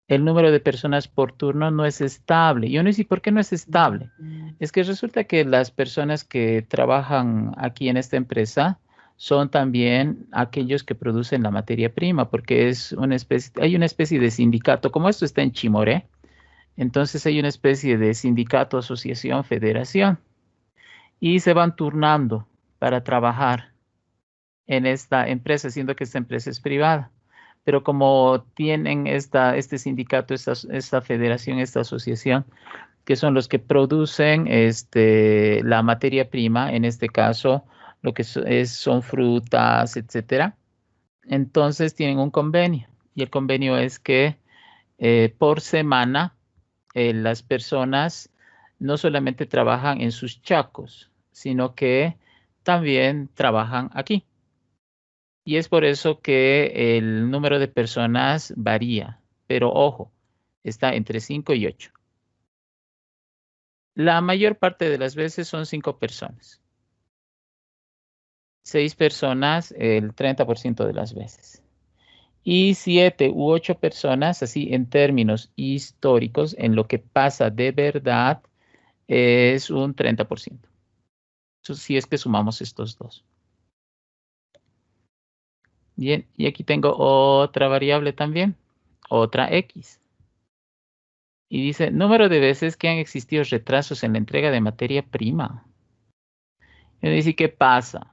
el número de personas por turno no es estable. Y uno dice, ¿por qué no es estable? Es que resulta que las personas que trabajan aquí en esta empresa son también aquellos que producen la materia prima, porque hay una especie de sindicato, como esto está en Chimoré, entonces hay una especie de sindicato, asociación, federación, y se van turnando para trabajar en esta empresa, siendo que esta empresa es privada. Pero como tienen este sindicato, esta federación, esta asociación, que son los que producen la materia prima, en este caso, lo que son frutas, etcétera, entonces tienen un convenio. Y el convenio es que por semana las personas no solamente trabajan en sus chacos, sino que también trabajan aquí. Y es por eso que el número de personas varía, pero ojo, está entre 5 y 8. La mayor parte de las veces son 5 personas. 6 personas el 30% de las veces. Y 7 u 8 personas, así en términos históricos, en lo que pasa de verdad, es un 30%. Eso sí es que sumamos estos dos. Bien, y aquí tengo otra variable también, otra X. Y dice, número de veces que han existido retrasos en la entrega de materia prima. Y uno dice, ¿qué pasa?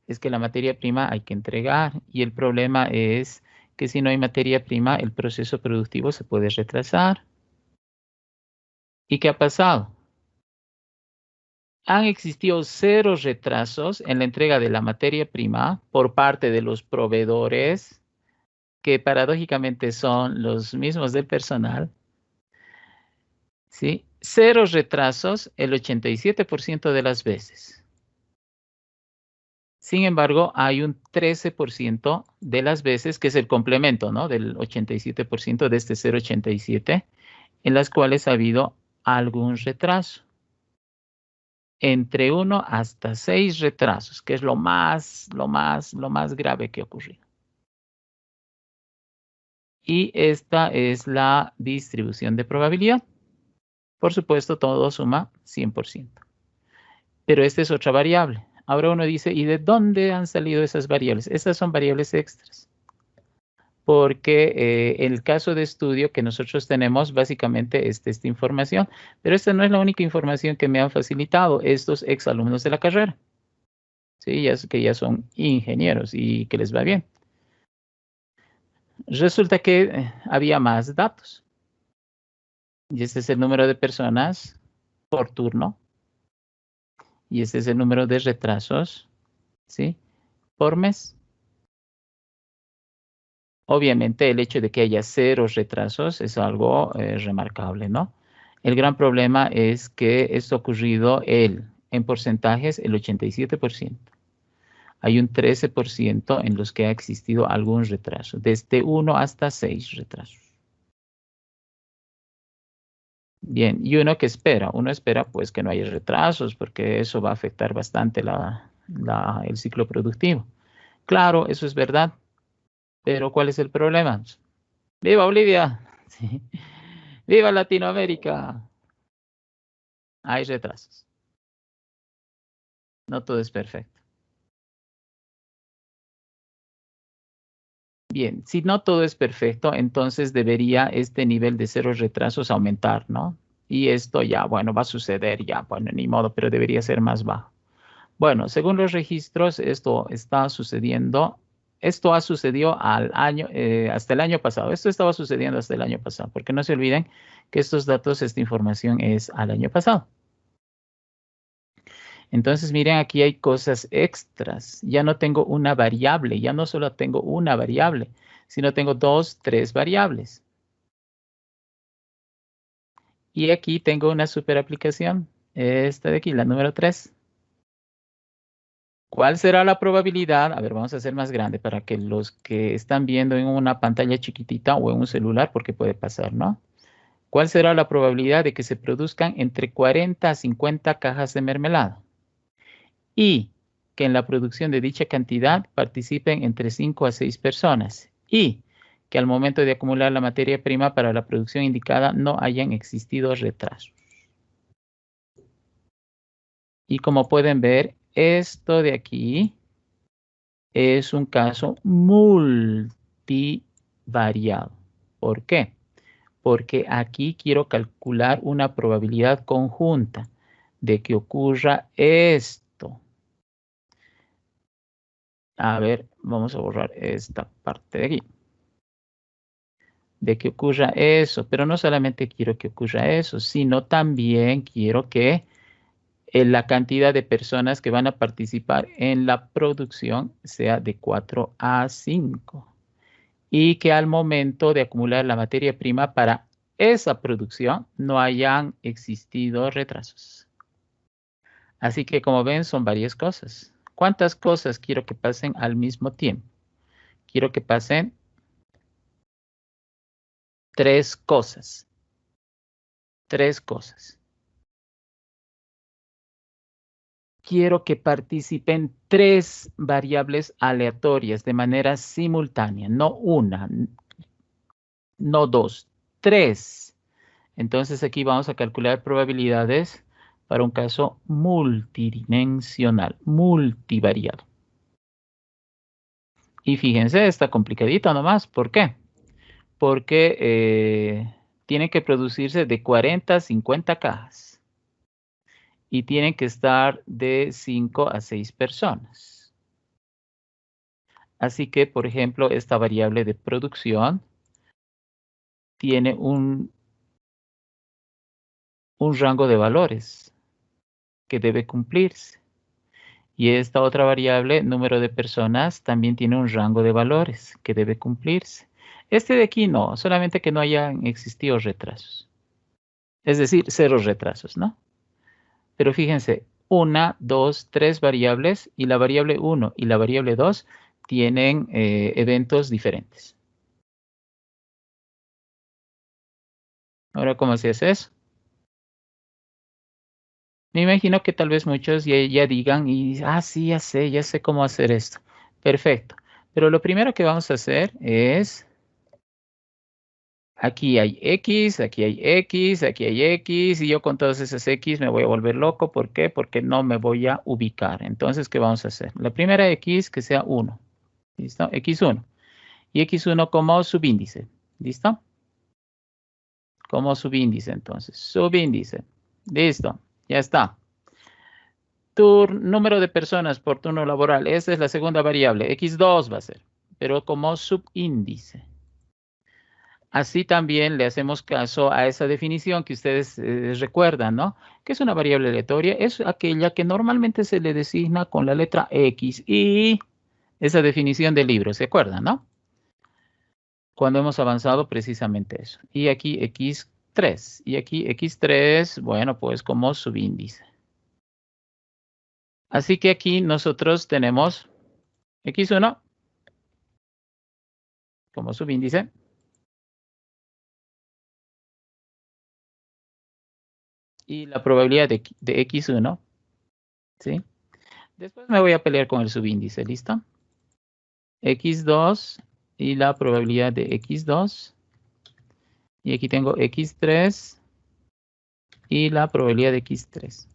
Es que la materia prima hay que entregar y el problema es que si no hay materia prima, el proceso productivo se puede retrasar. ¿Y qué ha pasado? Han existido 0 retrasos en la entrega de la materia prima por parte de los proveedores, que paradójicamente son los mismos del personal, ¿sí? 0 retrasos el 87% de las veces. Sin embargo, hay un 13% de las veces, que es el complemento, ¿no? Del 87% de este 0,87, en las cuales ha habido algún retraso. Entre 1 hasta 6 retrasos, que es lo más grave que ha ocurrido. Y esta es la distribución de probabilidad. Por supuesto, todo suma 100%. Pero esta es otra variable. Ahora uno dice, ¿y de dónde han salido esas variables? Estas son variables extras. Porque el caso de estudio que nosotros tenemos básicamente es esta información. Pero esta no es la única información que me han facilitado estos exalumnos de la carrera. Sí, que ya son ingenieros y que les va bien. Resulta que había más datos. Y este es el número de personas por turno. Y este es el número de retrasos, ¿sí? Por mes. Obviamente el hecho de que haya 0 retrasos es algo remarcable, ¿no? El gran problema es que esto ha ocurrido en porcentajes el 87%. Hay un 13% en los que ha existido algún retraso, desde 1 hasta 6 retrasos. Bien, y uno espera pues que no haya retrasos porque eso va a afectar bastante el ciclo productivo. Claro, eso es verdad, pero ¿cuál es el problema? ¡Viva Bolivia! Sí. ¡Viva Latinoamérica! Hay retrasos. No todo es perfecto. Bien, si no todo es perfecto, entonces debería este nivel de 0 retrasos aumentar, ¿no? Y esto ya, bueno, va a suceder ya, bueno, ni modo, pero debería ser más bajo. Bueno, según los registros, esto está sucediendo. Esto ha sucedido hasta el año pasado. Esto estaba sucediendo hasta el año pasado, porque no se olviden que estos datos, esta información es al año pasado. Entonces, miren, aquí hay cosas extras. Ya no tengo una variable, ya no solo tengo una variable, sino tengo 2, 3 variables. Y aquí tengo una super aplicación, esta de aquí, la número 3. ¿Cuál será la probabilidad? A ver, vamos a hacer más grande para que los que están viendo en una pantalla chiquitita o en un celular, porque puede pasar, ¿no? ¿Cuál será la probabilidad de que se produzcan entre 40 a 50 cajas de mermelada? Y que en la producción de dicha cantidad participen entre 5 a 6 personas. Y que al momento de acumular la materia prima para la producción indicada no hayan existido retrasos. Y como pueden ver, esto de aquí es un caso multivariado. ¿Por qué? Porque aquí quiero calcular una probabilidad conjunta de que ocurra esto. A ver, vamos a borrar esta parte de aquí. De que ocurra eso, pero no solamente quiero que ocurra eso, sino también quiero que la cantidad de personas que van a participar en la producción sea de 4 a 5 y que al momento de acumular la materia prima para esa producción no hayan existido retrasos. Así que como ven son varias cosas. ¿Cuántas cosas quiero que pasen al mismo tiempo? Quiero que pasen 3 cosas. 3 cosas. Quiero que participen 3 variables aleatorias de manera simultánea, no una, no 2, 3. Entonces aquí vamos a calcular probabilidades para un caso multidimensional, multivariado. Y fíjense, está complicadito nomás. ¿Por qué? Porque tiene que producirse de 40 a 50 cajas. Y tienen que estar de 5 a 6 personas. Así que, por ejemplo, esta variable de producción tiene un rango de valores que debe cumplirse. Y esta otra variable, número de personas, también tiene un rango de valores que debe cumplirse. Este de aquí no, solamente que no hayan existido retrasos. Es decir, 0 retrasos, ¿no? Pero fíjense, una, dos, tres variables y la variable 1 y la variable 2 tienen eventos diferentes. Ahora, ¿cómo se hace eso? Me imagino que tal vez muchos ya digan, sí, ya sé cómo hacer esto. Perfecto. Pero lo primero que vamos a hacer es, aquí hay X, aquí hay X, aquí hay X, y yo con todas esas X me voy a volver loco. ¿Por qué? Porque no me voy a ubicar. Entonces, ¿qué vamos a hacer? La primera X que sea 1. ¿Listo? X1. Y X1 como subíndice. ¿Listo? Como subíndice, entonces. Subíndice. Listo. Ya está. Tu número de personas por turno laboral. Esa es la segunda variable. X2 va a ser, pero como subíndice. Así también le hacemos caso a esa definición que ustedes recuerdan, ¿no? Que es una variable aleatoria. Es aquella que normalmente se le designa con la letra X y esa definición del libro, ¿se acuerdan, no? Cuando hemos avanzado precisamente eso. Y aquí X3. Y aquí X3, bueno, pues como subíndice. Así que aquí nosotros tenemos X1 como subíndice. Y la probabilidad de X1, ¿sí? Después me voy a pelear con el subíndice, ¿listo? X2 y la probabilidad de X2. Y aquí tengo X3 y la probabilidad de X3.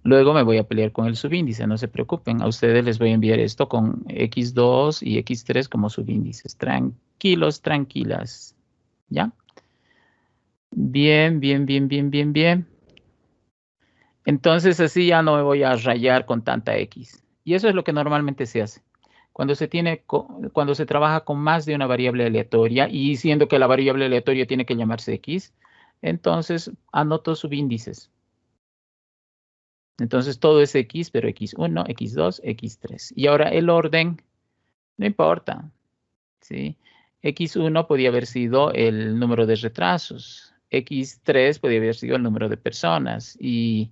Luego me voy a pelear con el subíndice, no se preocupen. A ustedes les voy a enviar esto con X2 y X3 como subíndices. Tranquilos, tranquilas. ¿Ya? Bien, bien, bien, bien, bien, bien. Entonces así ya no me voy a rayar con tanta X. Y eso es lo que normalmente se hace. Cuando se trabaja con más de una variable aleatoria y siendo que la variable aleatoria tiene que llamarse X, entonces anoto subíndices. Entonces todo es X, pero X1, X2, X3. Y ahora el orden, no importa, ¿sí? X1 podía haber sido el número de retrasos. X3 podía haber sido el número de personas. Y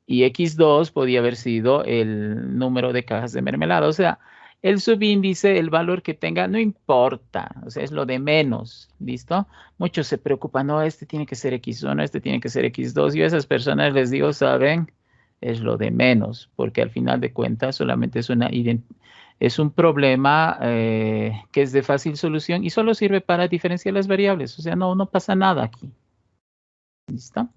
X2 podía haber sido el número de cajas de mermelada. O sea, el subíndice, el valor que tenga, no importa. O sea, es lo de menos. ¿Listo? Muchos se preocupan, no, este tiene que ser X1, este tiene que ser X2. Yo a esas personas les digo, ¿saben? Es lo de menos, porque al final de cuentas solamente es un problema que es de fácil solución y solo sirve para diferenciar las variables. O sea, no pasa nada aquí. ¿Listo?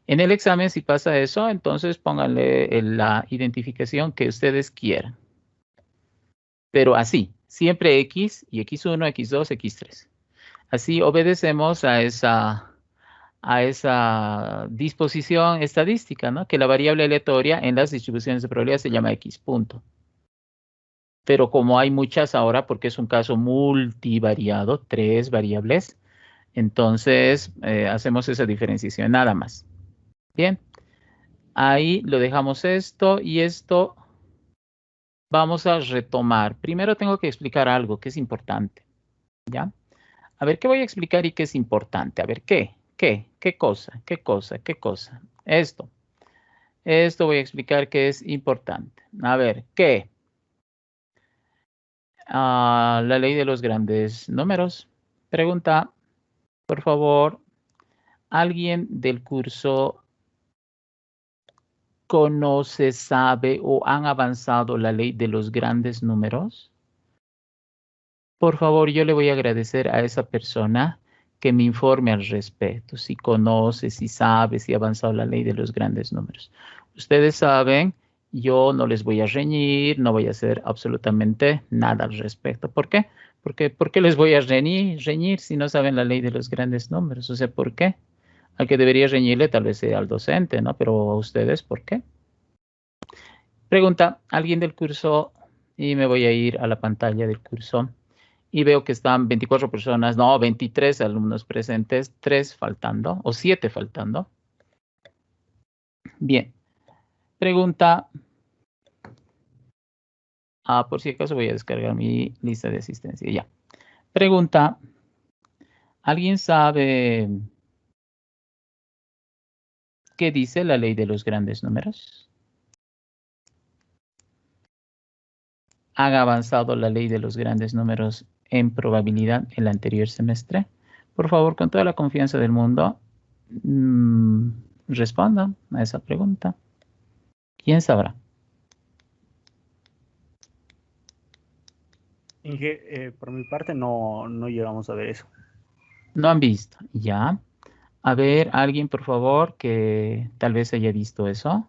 En el examen, si pasa eso, entonces pónganle la identificación que ustedes quieran. Pero así, siempre X y X1, X2, X3. Así obedecemos a esa disposición estadística, ¿no? Que la variable aleatoria en las distribuciones de probabilidad se llama X, punto. Pero como hay muchas ahora, porque es un caso multivariado, 3 variables, entonces hacemos esa diferenciación, nada más. Bien. Ahí lo dejamos esto y esto vamos a retomar. Primero tengo que explicar algo que es importante, ¿ya? A ver, ¿qué voy a explicar y qué es importante? A ver, ¿qué cosa? ¿Qué cosa? ¿Qué cosa? Esto voy a explicar que es importante. A ver, ¿qué? La ley de los grandes números. Pregunta, por favor, ¿alguien del curso conoce, sabe o han avanzado la ley de los grandes números? Por favor, yo le voy a agradecer a esa persona que me informe al respecto, si conoce, si sabe, si ha avanzado la ley de los grandes números. Ustedes saben, yo no les voy a reñir, no voy a hacer absolutamente nada al respecto. ¿Por qué? ¿Por qué les voy a reñir si no saben la ley de los grandes números? O sea, ¿por qué? Al que debería reñirle tal vez sea al docente, ¿no? Pero a ustedes, ¿por qué? Pregunta, ¿alguien del curso? Y me voy a ir a la pantalla del curso. Y veo que están 24 personas, no, 23 alumnos presentes, 3 faltando, o 7 faltando. Bien. Pregunta. Por si acaso voy a descargar mi lista de asistencia. Ya. Pregunta. ¿Alguien sabe ¿Qué dice la ley de los grandes números? ¿Han avanzado la ley de los grandes números en probabilidad el anterior semestre? Por favor, con toda la confianza del mundo, respondan a esa pregunta. ¿Quién sabrá? Inge, por mi parte no llegamos a ver eso. No han visto, ya. A ver, alguien, por favor, que tal vez haya visto eso.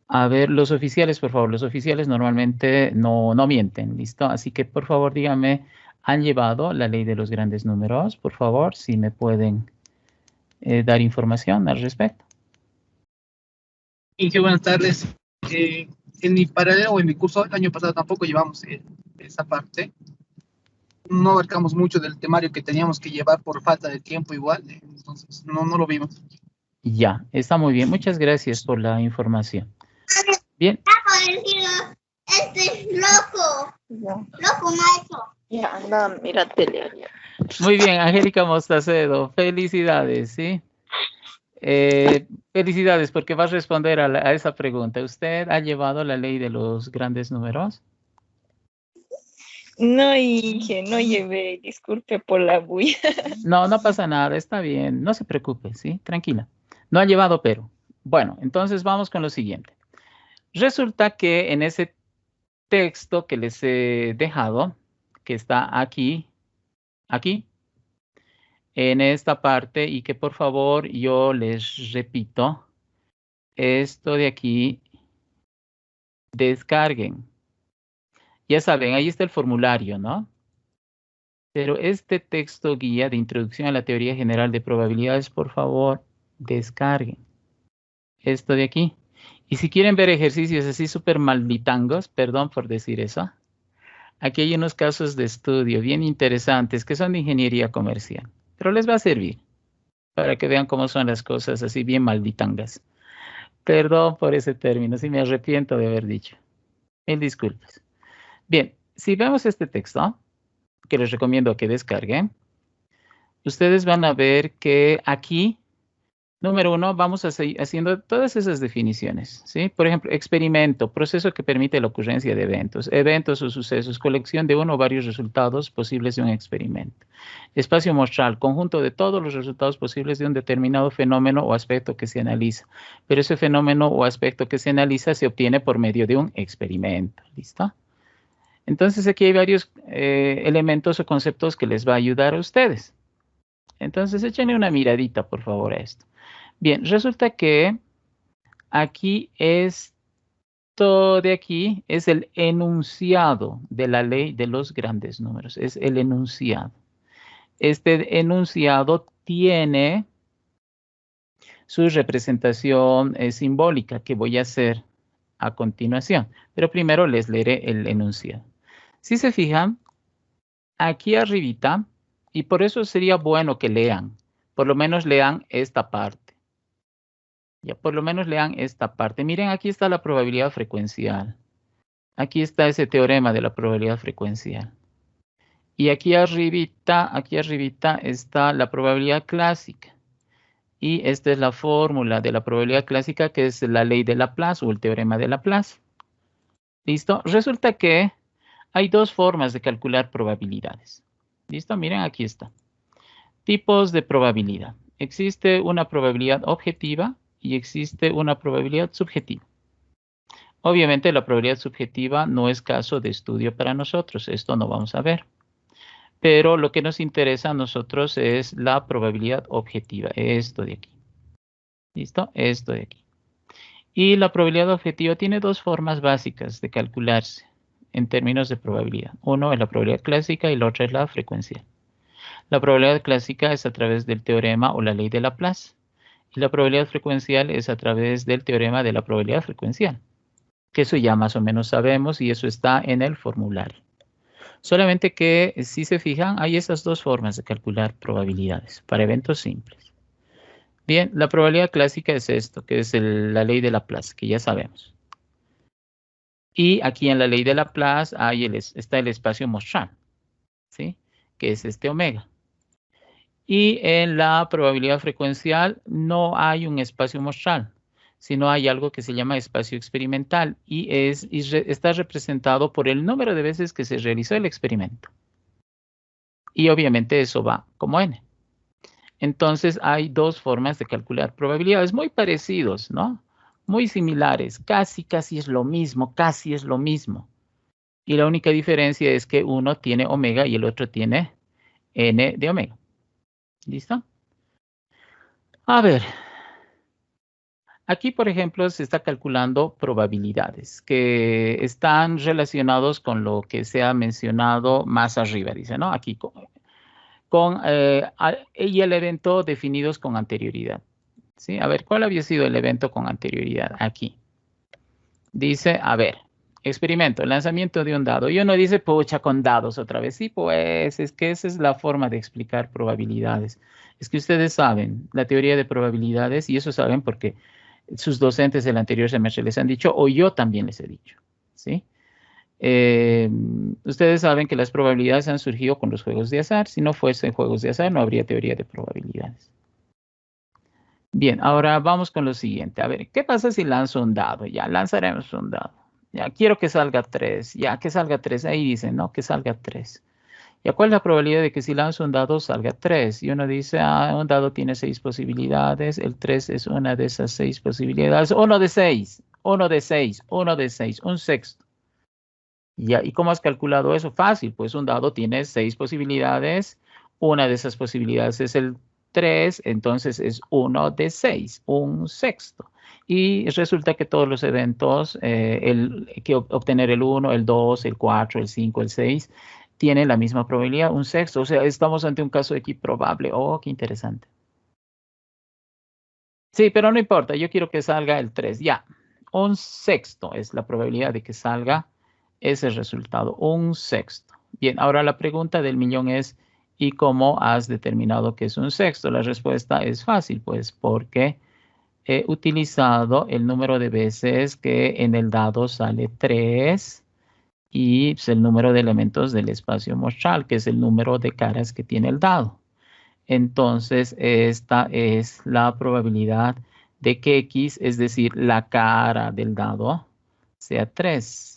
A ver, los oficiales, por favor. Los oficiales normalmente no mienten, ¿listo? Así que, por favor, díganme, ¿han llevado la ley de los grandes números? Por favor, si me pueden dar información al respecto. Inge, buenas tardes. En mi paralelo o en mi curso, el año pasado tampoco llevamos esa parte. No abarcamos mucho del temario que teníamos que llevar por falta de tiempo igual, entonces no lo vimos. Ya, está muy bien. Muchas gracias por la información. Bien. Este es loco. Ya. Loco, maestro. Ya, anda, mira tele. Muy bien, Angélica Mostacedo. Felicidades, ¿sí? Felicidades porque vas a responder a esa pregunta. ¿Usted ha llevado la ley de los grandes números? No, Inge, no llevé. Disculpe por la bulla. No, no pasa nada. Está bien. No se preocupe, ¿sí? Tranquila. No ha llevado, pero. Bueno, entonces vamos con lo siguiente. Resulta que en ese texto que les he dejado, que está aquí, en esta parte, y que por favor yo les repito, esto de aquí, descarguen. Ya saben, ahí está el formulario, ¿no? Pero este texto guía de introducción a la teoría general de probabilidades, por favor, descarguen esto de aquí. Y si quieren ver ejercicios así súper malditangos, perdón por decir eso, aquí hay unos casos de estudio bien interesantes que son de ingeniería comercial, pero les va a servir para que vean cómo son las cosas así bien malditangas. Perdón por ese término, sí me arrepiento de haber dicho. Mil disculpas. Bien, si vemos este texto, que les recomiendo que descarguen, ustedes van a ver que aquí, número 1, vamos a seguir haciendo todas esas definiciones, ¿sí? Por ejemplo, experimento, proceso que permite la ocurrencia de eventos, eventos o sucesos, colección de uno o varios resultados posibles de un experimento. Espacio muestral, conjunto de todos los resultados posibles de un determinado fenómeno o aspecto que se analiza. Pero ese fenómeno o aspecto que se analiza se obtiene por medio de un experimento, ¿listo? Entonces aquí hay varios elementos o conceptos que les va a ayudar a ustedes. Entonces échenle una miradita, por favor, a esto. Bien, resulta que aquí esto de aquí es el enunciado de la ley de los grandes números. Es el enunciado. Este enunciado tiene su representación simbólica que voy a hacer a continuación. Pero primero les leeré el enunciado. Si se fijan, aquí arribita, y por eso sería bueno que lean, por lo menos lean esta parte. Ya, por lo menos lean esta parte. Miren, aquí está la probabilidad frecuencial. Aquí está ese teorema de la probabilidad frecuencial. Y aquí arribita está la probabilidad clásica. Y esta es la fórmula de la probabilidad clásica, que es la ley de Laplace o el teorema de Laplace. ¿Listo? Resulta que hay dos formas de calcular probabilidades. ¿Listo? Miren, aquí está. Tipos de probabilidad. Existe una probabilidad objetiva y existe una probabilidad subjetiva. Obviamente la probabilidad subjetiva no es caso de estudio para nosotros. Esto no vamos a ver. Pero lo que nos interesa a nosotros es la probabilidad objetiva. Esto de aquí. ¿Listo? Esto de aquí. Y la probabilidad objetiva tiene dos formas básicas de calcularse en términos de probabilidad. Uno es la probabilidad clásica y la otra es la frecuencial. La probabilidad clásica es a través del teorema o la ley de Laplace. Y la probabilidad frecuencial es a través del teorema de la probabilidad frecuencial. Que eso ya más o menos sabemos y eso está en el formulario. Solamente que, si se fijan, hay esas dos formas de calcular probabilidades para eventos simples. Bien, la probabilidad clásica es esto, que es la ley de Laplace, que ya sabemos. Y aquí en la ley de Laplace está el espacio muestral, ¿sí? Que es este omega. Y en la probabilidad frecuencial no hay un espacio muestral, sino hay algo que se llama espacio experimental y está representado por el número de veces que se realizó el experimento. Y obviamente eso va como n. Entonces hay dos formas de calcular probabilidades muy parecidos, ¿no? Muy similares, casi es lo mismo, casi es lo mismo. Y la única diferencia es que uno tiene omega y el otro tiene n de omega. ¿Listo? A ver, aquí, por ejemplo, se está calculando probabilidades que están relacionados con lo que se ha mencionado más arriba, dice, ¿no? Aquí, y el evento definidos con anterioridad. ¿Sí? A ver, ¿cuál había sido el evento con anterioridad? Aquí. Dice, a ver, experimento, lanzamiento de un dado. Y uno dice, pucha, con dados otra vez. Sí, pues, es que esa es la forma de explicar probabilidades. Es que ustedes saben la teoría de probabilidades y eso saben porque sus docentes del anterior semestre les han dicho o yo también les he dicho. ¿Sí? Ustedes saben que las probabilidades han surgido con los juegos de azar. Si no fuesen juegos de azar, no habría teoría de probabilidades. Bien, ahora vamos con lo siguiente. A ver, ¿qué pasa si lanzo un dado? Ya, lanzaremos un dado. Ya, quiero que salga 3. Ya, que salga 3. Ahí dicen, ¿no? Que salga 3. ¿Ya cuál es la probabilidad de que si lanzo un dado salga 3? Y uno dice, un dado tiene 6 posibilidades. El 3 es una de esas 6 posibilidades. 1 de 6. 1 de 6. 1 de 6. Un sexto. Ya, ¿y cómo has calculado eso? Fácil, pues un dado tiene 6 posibilidades. Una de esas posibilidades es el 3, entonces es 1 de 6, un sexto. Y resulta que todos los eventos, que obtener el 1, el 2, el 4, el 5, el 6, tienen la misma probabilidad, un sexto. O sea, estamos ante un caso equiprobable. Oh, qué interesante. Sí, pero no importa, yo quiero que salga el 3. Ya, un sexto es la probabilidad de que salga ese resultado, un sexto. Bien, ahora la pregunta del millón es, ¿y cómo has determinado que es un sexto? La respuesta es fácil, pues porque he utilizado el número de veces que en el dado sale 3 y pues, el número de elementos del espacio muestral, que es el número de caras que tiene el dado. Entonces, esta es la probabilidad de que X, es decir, la cara del dado, sea 3.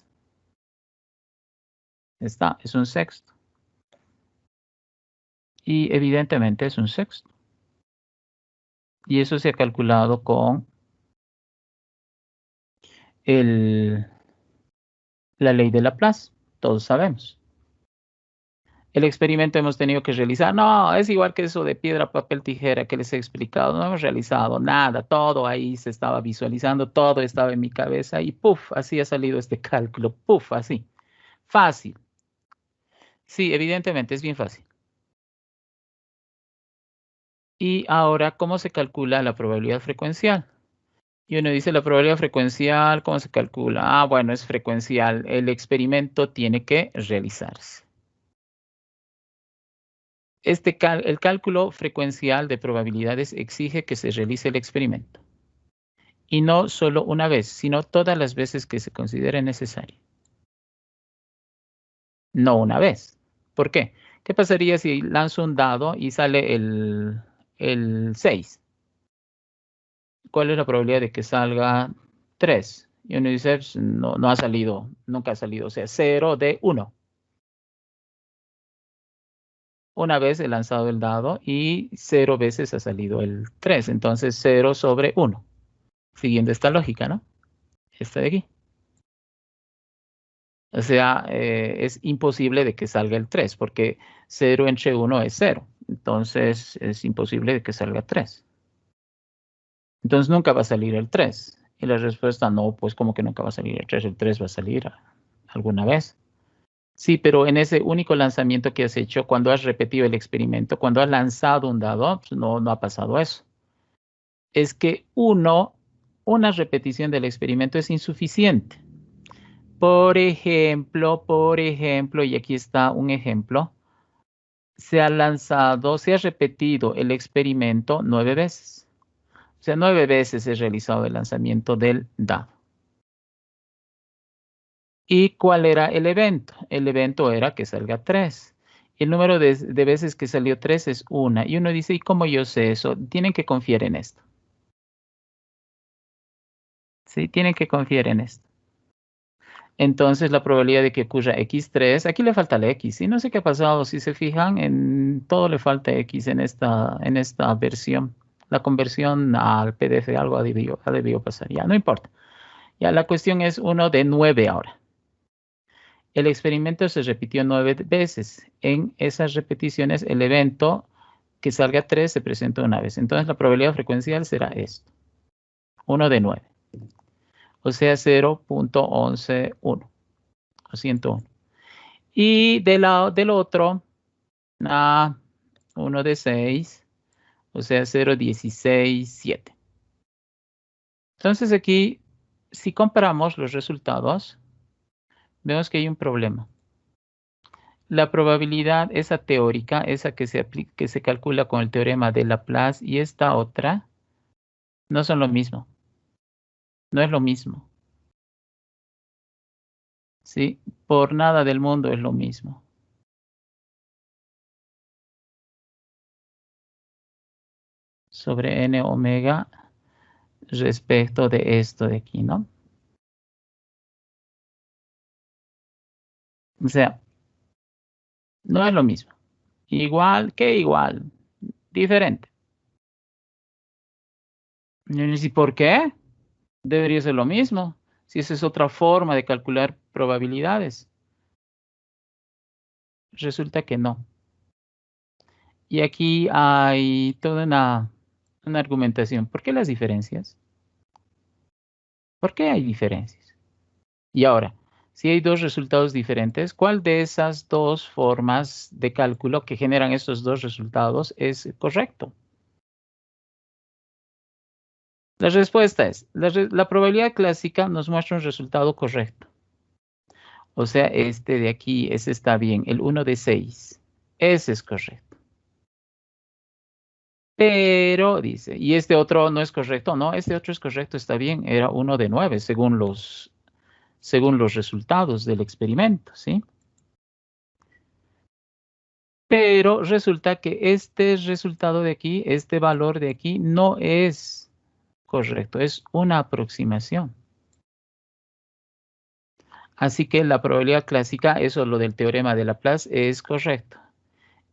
Esta es un sexto. Y evidentemente es un sexto. Y eso se ha calculado con la ley de Laplace. Todos sabemos. El experimento hemos tenido que realizar. No, es igual que eso de piedra, papel, tijera que les he explicado. No hemos realizado nada. Todo ahí se estaba visualizando. Todo estaba en mi cabeza. Y ¡puf! Así ha salido este cálculo. ¡Puf! Así. Fácil. Sí, evidentemente es bien fácil. Y ahora, ¿cómo se calcula la probabilidad frecuencial? Y uno dice, la probabilidad frecuencial, ¿cómo se calcula? Bueno, es frecuencial. El experimento tiene que realizarse. El cálculo frecuencial de probabilidades exige que se realice el experimento. Y no solo una vez, sino todas las veces que se considere necesario. No una vez. ¿Por qué? ¿Qué pasaría si lanzo un dado y sale el 6? ¿Cuál es la probabilidad de que salga 3? Y uno dice, no ha salido, nunca ha salido. O sea, 0 de 1. Una vez he lanzado el dado y 0 veces ha salido el 3. Entonces 0 sobre 1. Siguiendo esta lógica, ¿no? Esta de aquí. O sea, es imposible de que salga el 3, porque 0 entre 1 es 0. Entonces es imposible de que salga 3. Entonces nunca va a salir el 3. Y la respuesta, no, pues como que nunca va a salir el 3 va a salir alguna vez. Sí, pero en ese único lanzamiento que has hecho, cuando has repetido el experimento, cuando has lanzado un dado, pues no ha pasado eso. Es que una repetición del experimento es insuficiente. Por ejemplo, y aquí está un ejemplo, se ha repetido el experimento 9 veces. O sea, 9 veces he realizado el lanzamiento del dado. ¿Y cuál era el evento? El evento era que salga 3. El número de veces que salió 3 es 1. Y uno dice, ¿y cómo yo sé eso? Tienen que confiar en esto. ¿Sí? Tienen que confiar en esto. Entonces, la probabilidad de que ocurra x3, aquí le falta la x. Y no sé qué ha pasado, si se fijan, en todo le falta x en esta versión. La conversión al PDF algo ha debido pasar. Ya, no importa. Ya, la cuestión es 1 de 9 ahora. El experimento se repitió 9 veces. En esas repeticiones, el evento que salga 3 se presenta una vez. Entonces, la probabilidad frecuencial será esto. 1 de 9. O sea, 0.111 o 101. Y del otro, 1 de 6, o sea, 0.167. Entonces aquí, si comparamos los resultados, vemos que hay un problema. La probabilidad, esa teórica, esa que se calcula con el teorema de Laplace, y esta otra, no son lo mismo. No es lo mismo. ¿Sí? Por nada del mundo es lo mismo. Sobre n omega respecto de esto de aquí, ¿no? O sea, no es lo mismo. Igual que igual. Diferente. ¿Y por qué? Debería ser lo mismo. Si esa es otra forma de calcular probabilidades. Resulta que no. Y aquí hay toda una argumentación. ¿Por qué las diferencias? ¿Por qué hay diferencias? Y ahora, si hay dos resultados diferentes, ¿cuál de esas dos formas de cálculo que generan estos dos resultados es correcto? La respuesta es, la probabilidad clásica nos muestra un resultado correcto. O sea, este de aquí, ese está bien, el 1 de 6. Ese es correcto. Pero, dice, y este otro no es correcto. No, este otro es correcto, está bien. Era 1 de 9, según los resultados del experimento, ¿sí? Pero resulta que este resultado de aquí, este valor de aquí, no es correcto, es una aproximación. Así que la probabilidad clásica, eso lo del teorema de Laplace, es correcto.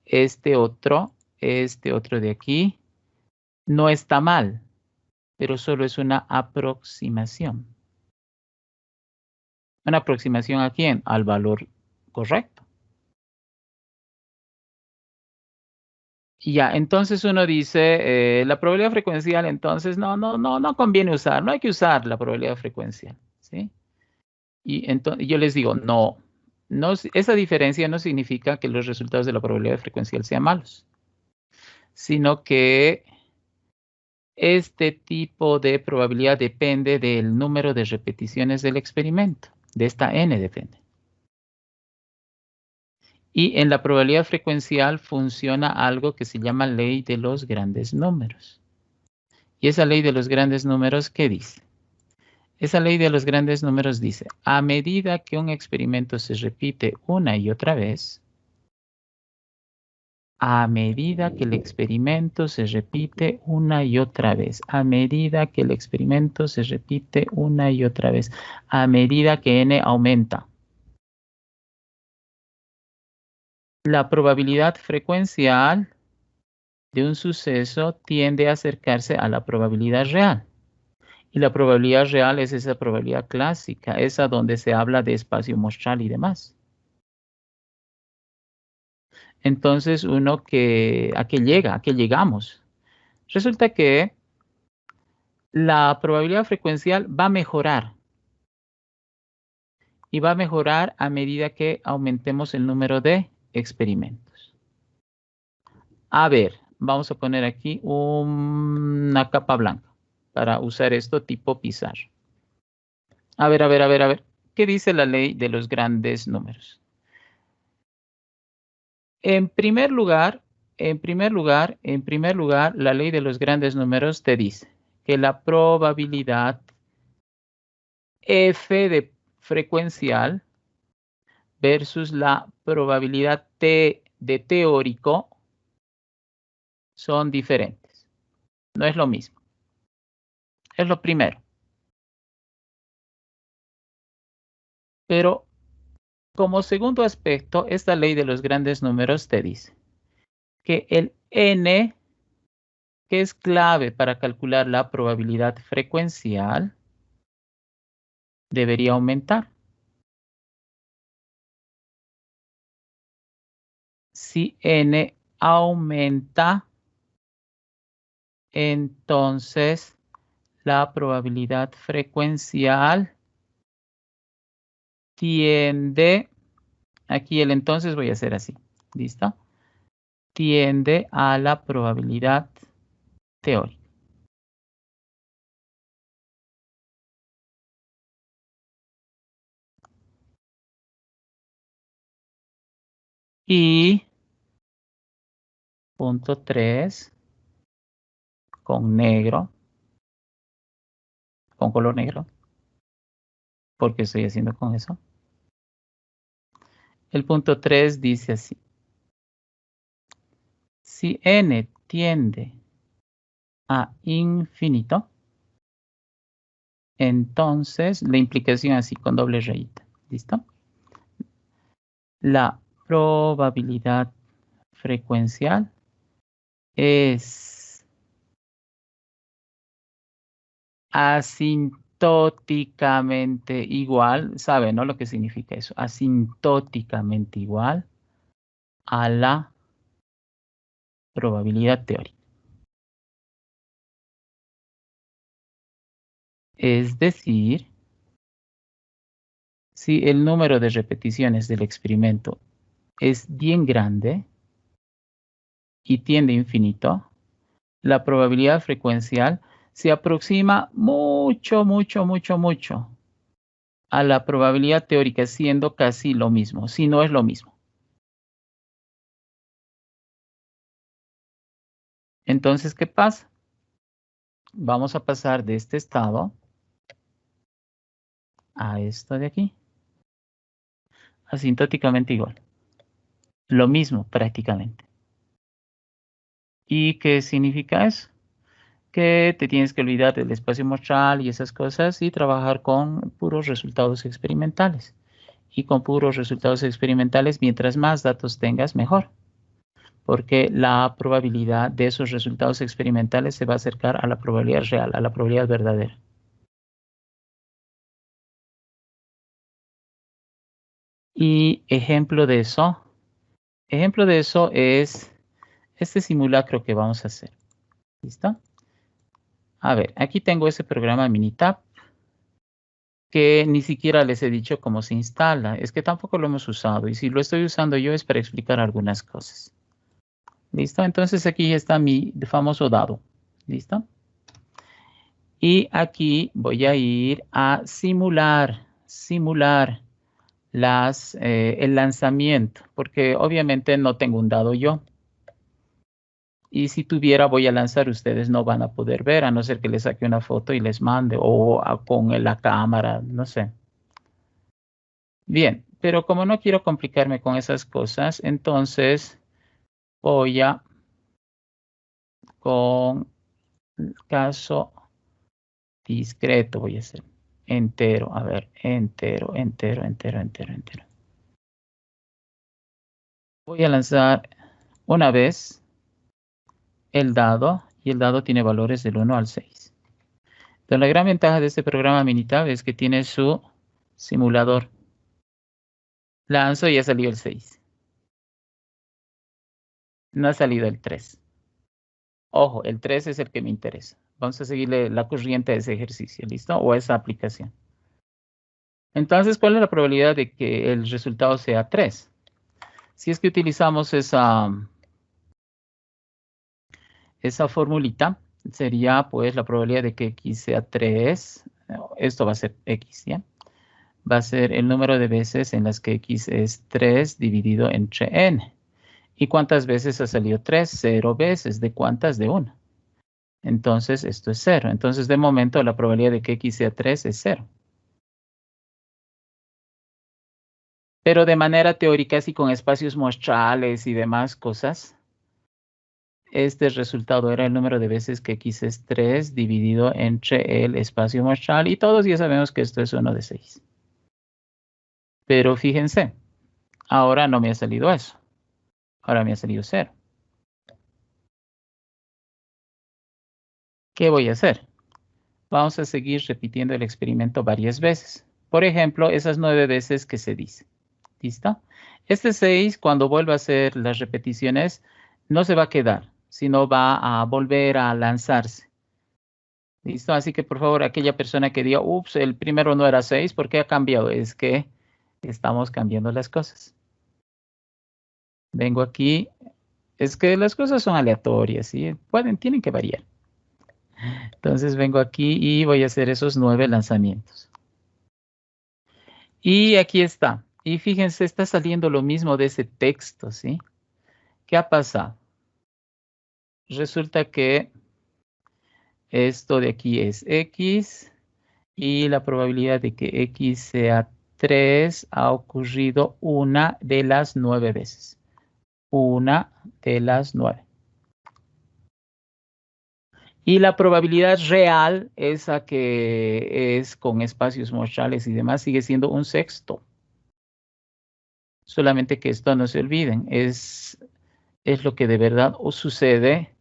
Este otro de aquí, no está mal, pero solo es una aproximación. ¿Una aproximación a quién? Al valor correcto. Y ya, entonces uno dice, la probabilidad frecuencial, entonces no conviene usar, no hay que usar la probabilidad frecuencial, ¿sí? Y entonces yo les digo, no, esa diferencia no significa que los resultados de la probabilidad frecuencial sean malos, sino que este tipo de probabilidad depende del número de repeticiones del experimento. De esta n depende. Y en la probabilidad frecuencial funciona algo que se llama ley de los grandes números. Y esa ley de los grandes números, ¿qué dice? Esa ley de los grandes números dice, a medida que un experimento se repite una y otra vez, a medida que el experimento se repite una y otra vez, a medida que el experimento se repite una y otra vez, a medida que n aumenta, la probabilidad frecuencial de un suceso tiende a acercarse a la probabilidad real. Y la probabilidad real es esa probabilidad clásica, esa donde se habla de espacio muestral y demás. Entonces, ¿a qué llega? ¿A qué llegamos? Resulta que la probabilidad frecuencial va a mejorar. Y va a mejorar a medida que aumentemos el número de experimentos. A ver, vamos a poner aquí una capa blanca para usar esto tipo pizarra. A ver. ¿Qué dice la ley de los grandes números? En primer lugar, la ley de los grandes números te dice que la probabilidad f de frecuencial versus la probabilidad t de teórico son diferentes. No es lo mismo. Es lo primero. Pero como segundo aspecto, esta ley de los grandes números te dice que el n, que es clave para calcular la probabilidad frecuencial, debería aumentar. Si n aumenta, entonces la probabilidad frecuencial tiende, aquí el entonces voy a hacer así, ¿listo? Tiende a la probabilidad teórica. Y punto 3 con negro, con color negro. ¿Por qué estoy haciendo con eso? El punto 3 dice así. Si n tiende a infinito, entonces la implicación así con doble rayita. ¿Listo? La probabilidad frecuencial es asintóticamente igual, ¿sabe, no? Lo que significa eso. Asintóticamente igual a la probabilidad teórica. Es decir, si el número de repeticiones del experimento es bien grande y tiende a infinito, la probabilidad frecuencial se aproxima mucho, mucho, mucho, mucho a la probabilidad teórica, siendo casi lo mismo, si no es lo mismo. Entonces, ¿qué pasa? Vamos a pasar de este estado a esto de aquí. Asintóticamente igual. Lo mismo prácticamente. ¿Y qué significa eso? Que te tienes que olvidar del espacio muestral y esas cosas y trabajar con puros resultados experimentales. Y con puros resultados experimentales, mientras más datos tengas, mejor. Porque la probabilidad de esos resultados experimentales se va a acercar a la probabilidad real, a la probabilidad verdadera. Y ejemplo de eso es este simulacro que vamos a hacer. ¿Listo? A ver, aquí tengo ese programa Minitab que ni siquiera les he dicho cómo se instala. Es que tampoco lo hemos usado. Y si lo estoy usando yo es para explicar algunas cosas. ¿Listo? Entonces aquí está mi famoso dado. ¿Listo? Y aquí voy a ir a simular el lanzamiento, porque obviamente no tengo un dado yo. Y si tuviera, voy a lanzar, ustedes no van a poder ver, a no ser que les saque una foto y les mande, o con la cámara, no sé. Bien, pero como no quiero complicarme con esas cosas, entonces voy a, con caso discreto, voy a hacer entero, a ver, entero. Voy a lanzar una vez el dado, y el dado tiene valores del 1 al 6. Entonces, la gran ventaja de este programa Minitab es que tiene su simulador. Lanzo y ya salió el 6. No ha salido el 3. Ojo, el 3 es el que me interesa. Vamos a seguirle la corriente a ese ejercicio, ¿listo? O a esa aplicación. Entonces, ¿cuál es la probabilidad de que el resultado sea 3? Si es que utilizamos esa formulita, sería pues la probabilidad de que x sea 3. Esto va a ser x, ¿ya? Va a ser el número de veces en las que x es 3 dividido entre n. ¿Y cuántas veces ha salido 3? 0 veces. ¿De cuántas? De 1. Entonces, esto es 0. Entonces, de momento, la probabilidad de que x sea 3 es 0. Pero de manera teórica, así con espacios muestrales y demás cosas, este resultado era el número de veces que x es 3 dividido entre el espacio muestral. Y todos ya sabemos que esto es 1 de 6. Pero fíjense, ahora no me ha salido eso. Ahora me ha salido 0. ¿Qué voy a hacer? Vamos a seguir repitiendo el experimento varias veces. Por ejemplo, esas 9 veces que se dice. ¿Listo? Este 6, cuando vuelva a hacer las repeticiones, no se va a quedar, sino va a volver a lanzarse. ¿Listo? Así que, por favor, aquella persona que diga, ups, el primero no era 6, ¿por qué ha cambiado? Es que estamos cambiando las cosas. Vengo aquí. Es que las cosas son aleatorias, ¿sí? Tienen que variar. Entonces vengo aquí y voy a hacer esos 9 lanzamientos. Y aquí está. Y fíjense, está saliendo lo mismo de ese texto, ¿sí? ¿Qué ha pasado? Resulta que esto de aquí es x y la probabilidad de que x sea 3 ha ocurrido una de las 9 veces. Una de las 9. Y la probabilidad real, esa que es con espacios muestrales y demás, sigue siendo 1/6. Solamente que esto no se olviden, es lo que de verdad sucede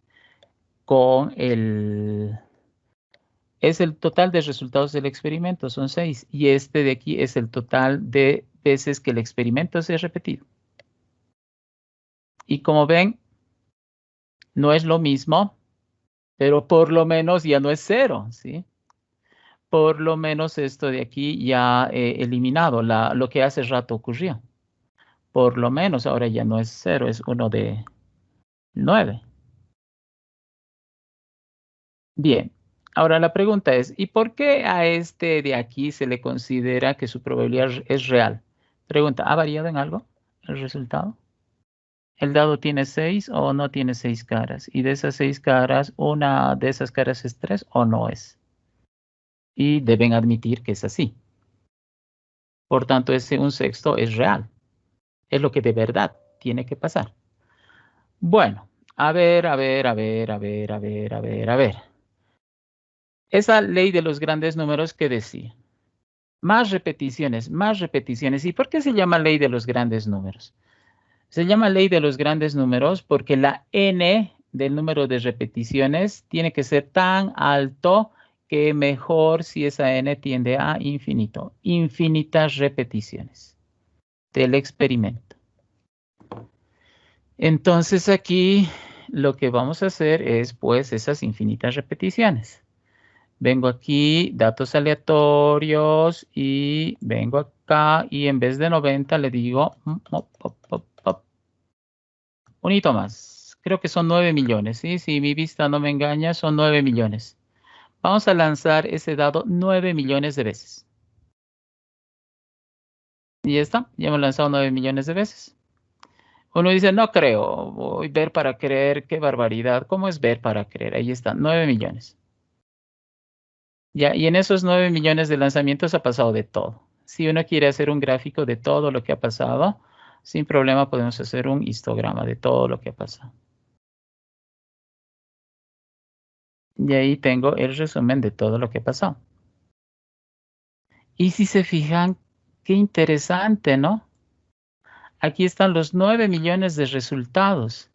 con es el total de resultados del experimento, son 6. Y este de aquí es el total de veces que el experimento se ha repetido. Y como ven, no es lo mismo, pero por lo menos ya no es 0, ¿sí? Por lo menos esto de aquí ya he eliminado lo que hace rato ocurrió. Por lo menos ahora ya no es 0, es 1 de 9. Bien, ahora la pregunta es, ¿y por qué a este de aquí se le considera que su probabilidad es real? Pregunta, ¿ha variado en algo el resultado? ¿El dado tiene 6 o no tiene 6 caras? Y de esas 6 caras, ¿una de esas caras es 3 o no es? Y deben admitir que es así. Por tanto, ese 1/6 es real. Es lo que de verdad tiene que pasar. Bueno, a ver. Esa ley de los grandes números que decía. Más repeticiones, más repeticiones. ¿Y por qué se llama ley de los grandes números? Se llama ley de los grandes números porque la n del número de repeticiones tiene que ser tan alto que mejor si esa n tiende a infinito. Infinitas repeticiones del experimento. Entonces aquí lo que vamos a hacer es pues esas infinitas repeticiones. Vengo aquí, datos aleatorios y vengo acá y en vez de 90 le digo un hito más. Creo que son 9 millones, ¿sí? Si mi vista no me engaña, son 9 millones. Vamos a lanzar ese dado 9 millones de veces. Y ya está, ya hemos lanzado 9 millones de veces. Uno dice, no creo, voy a ver para creer, qué barbaridad. ¿Cómo es ver para creer? Ahí está, 9 millones. Ya, y en esos 9 millones de lanzamientos ha pasado de todo. Si uno quiere hacer un gráfico de todo lo que ha pasado, sin problema podemos hacer un histograma de todo lo que ha pasado. Y ahí tengo el resumen de todo lo que ha pasado. Y si se fijan, qué interesante, ¿no? Aquí están los 9 millones de resultados.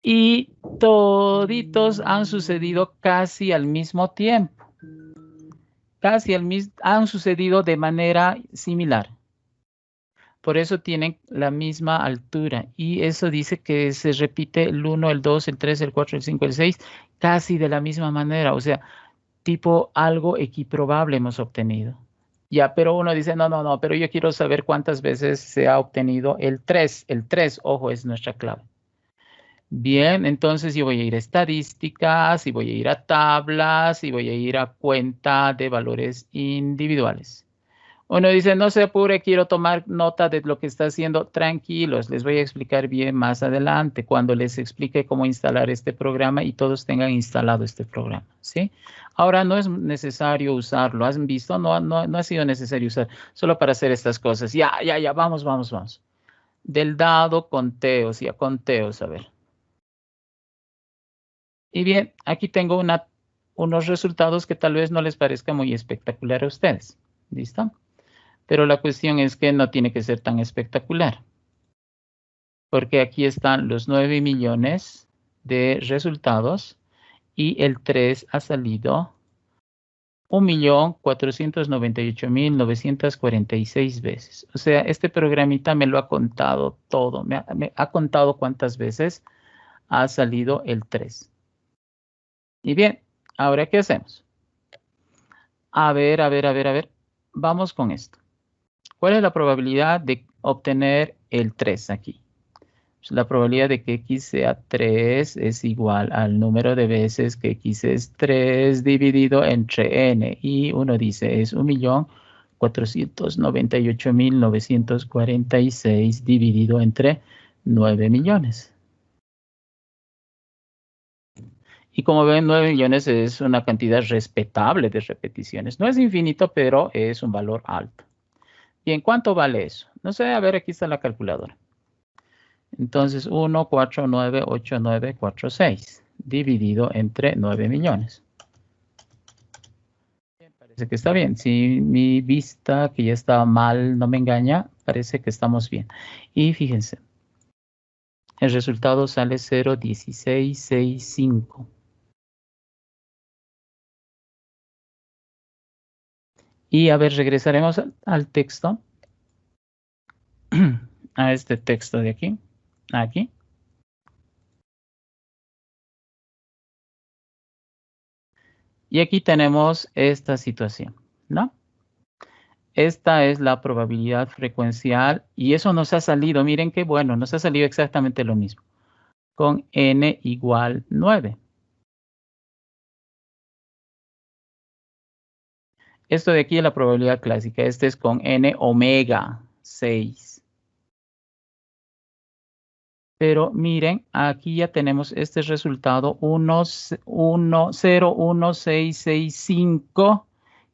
Y toditos han sucedido casi al mismo tiempo. Han sucedido de manera similar. Por eso tienen la misma altura. Y eso dice que se repite el 1, el 2, el 3, el 4, el 5, el 6, casi de la misma manera. O sea, tipo algo equiprobable hemos obtenido. Ya, pero uno dice, no, pero yo quiero saber cuántas veces se ha obtenido el 3. El 3, ojo, es nuestra clave. Bien, entonces yo voy a ir a estadísticas, y voy a ir a tablas, y voy a ir a cuenta de valores individuales. Uno dice, no se apure, quiero tomar nota de lo que está haciendo. Tranquilos, les voy a explicar bien más adelante cuando les explique cómo instalar este programa y todos tengan instalado este programa, ¿sí? Ahora no es necesario usarlo. ¿Has visto? No ha sido necesario usar solo para hacer estas cosas. Ya, vamos. Del dado, conteos, a ver. Y bien, aquí tengo unos resultados que tal vez no les parezca muy espectacular a ustedes. ¿Listo? Pero la cuestión es que no tiene que ser tan espectacular. Porque aquí están los 9 millones de resultados y el 3 ha salido 1.498.946 veces. O sea, este programita me lo ha contado todo. Me ha contado cuántas veces ha salido el 3. Y bien, ahora ¿qué hacemos? A ver. Vamos con esto. ¿Cuál es la probabilidad de obtener el 3 aquí? Pues la probabilidad de que x sea 3 es igual al número de veces que x es 3 dividido entre n. Y uno dice es 1.498.946 dividido entre 9 millones. Y como ven, 9 millones es una cantidad respetable de repeticiones. No es infinito, pero es un valor alto. Bien, ¿cuánto vale eso? No sé, a ver, aquí está la calculadora. Entonces, 1,498,946 dividido entre 9 millones. Bien, parece que está bien. Si mi vista, que ya estaba mal, no me engaña, parece que estamos bien. Y fíjense, el resultado sale 0,1665. Y a ver, regresaremos al texto. A este texto de aquí. Aquí. Y aquí tenemos esta situación, ¿no? Esta es la probabilidad frecuencial y eso nos ha salido, miren qué bueno, nos ha salido exactamente lo mismo, con n igual 9. Esto de aquí es la probabilidad clásica, este es con n omega 6. Pero miren, aquí ya tenemos este resultado 0,1665,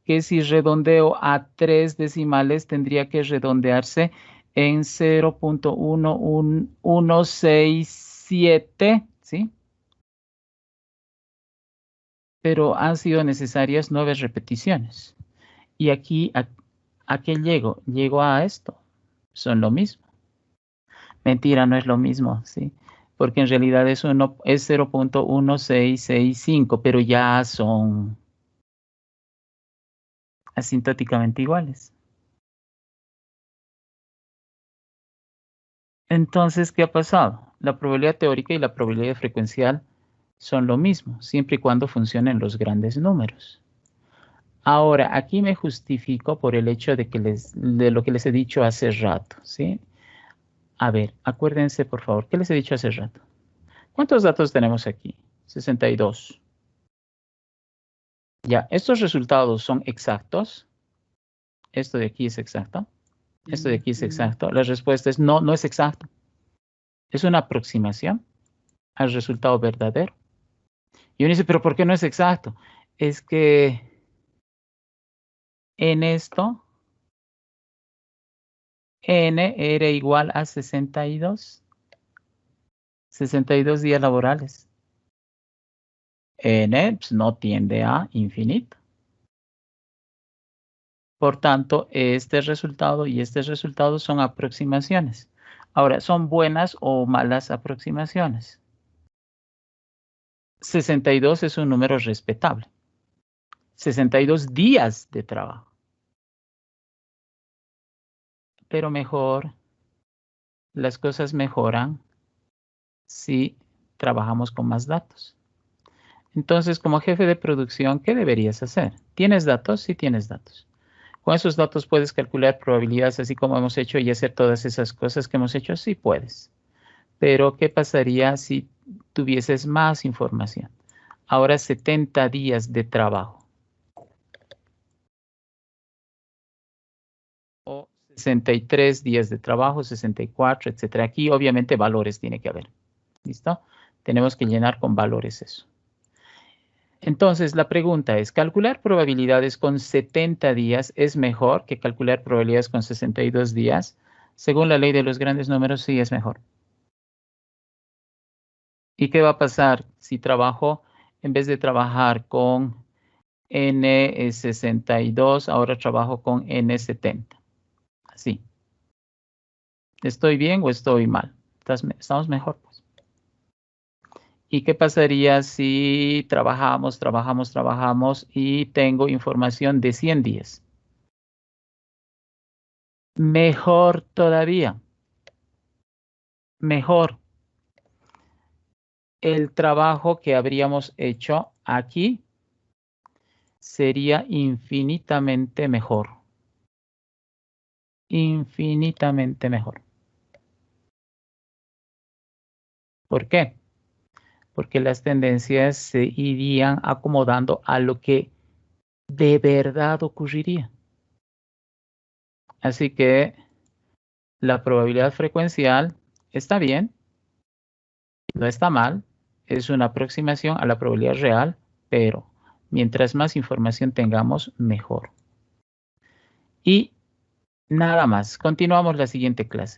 que si redondeo a 3 decimales tendría que redondearse en 0,11167, ¿sí? Pero han sido necesarias 9 repeticiones. Y aquí, ¿a qué llego? Llego a esto. Son lo mismo. Mentira, no es lo mismo, ¿sí? Porque en realidad es 0,1665, pero ya son asintóticamente iguales. Entonces, ¿qué ha pasado? La probabilidad teórica y la probabilidad frecuencial son lo mismo, siempre y cuando funcionen los grandes números. Ahora, aquí me justifico por el hecho de lo que les he dicho hace rato, ¿sí? A ver, acuérdense, por favor, ¿qué les he dicho hace rato? ¿Cuántos datos tenemos aquí? 62. Ya, estos resultados son exactos. Esto de aquí es exacto. Esto de aquí es exacto. La respuesta es no, no es exacto. Es una aproximación al resultado verdadero. Y uno dice, ¿pero por qué no es exacto? Es que en esto, n era igual a 62. 62 días laborales. N pues, no tiende a infinito. Por tanto, este resultado y este resultado son aproximaciones. Ahora, ¿son buenas o malas aproximaciones? 62 es un número respetable. 62 días de trabajo. Pero mejor, las cosas mejoran si trabajamos con más datos. Entonces, como jefe de producción, ¿qué deberías hacer? ¿Tienes datos? Sí tienes datos. Con esos datos puedes calcular probabilidades así como hemos hecho y hacer todas esas cosas que hemos hecho. Sí puedes. Pero, ¿qué pasaría si tuvieses más información? Ahora 70 días de trabajo. 63 días de trabajo, 64, etcétera. Aquí obviamente valores tiene que haber. ¿Listo? Tenemos que llenar con valores eso. Entonces, la pregunta es, ¿calcular probabilidades con 70 días es mejor que calcular probabilidades con 62 días? Según la ley de los grandes números, sí es mejor. ¿Y qué va a pasar si trabajo, en vez de trabajar con N62, ahora trabajo con N70? Así. ¿Estoy bien o estoy mal? Estamos mejor, pues. ¿Y qué pasaría si trabajamos y tengo información de 100 días? Mejor todavía. Mejor. El trabajo que habríamos hecho aquí sería infinitamente mejor. Infinitamente mejor. ¿Por qué? Porque las tendencias se irían acomodando a lo que de verdad ocurriría. Así que la probabilidad frecuencial está bien, no está mal, es una aproximación a la probabilidad real, pero mientras más información tengamos, mejor. Y nada más, continuamos la siguiente clase.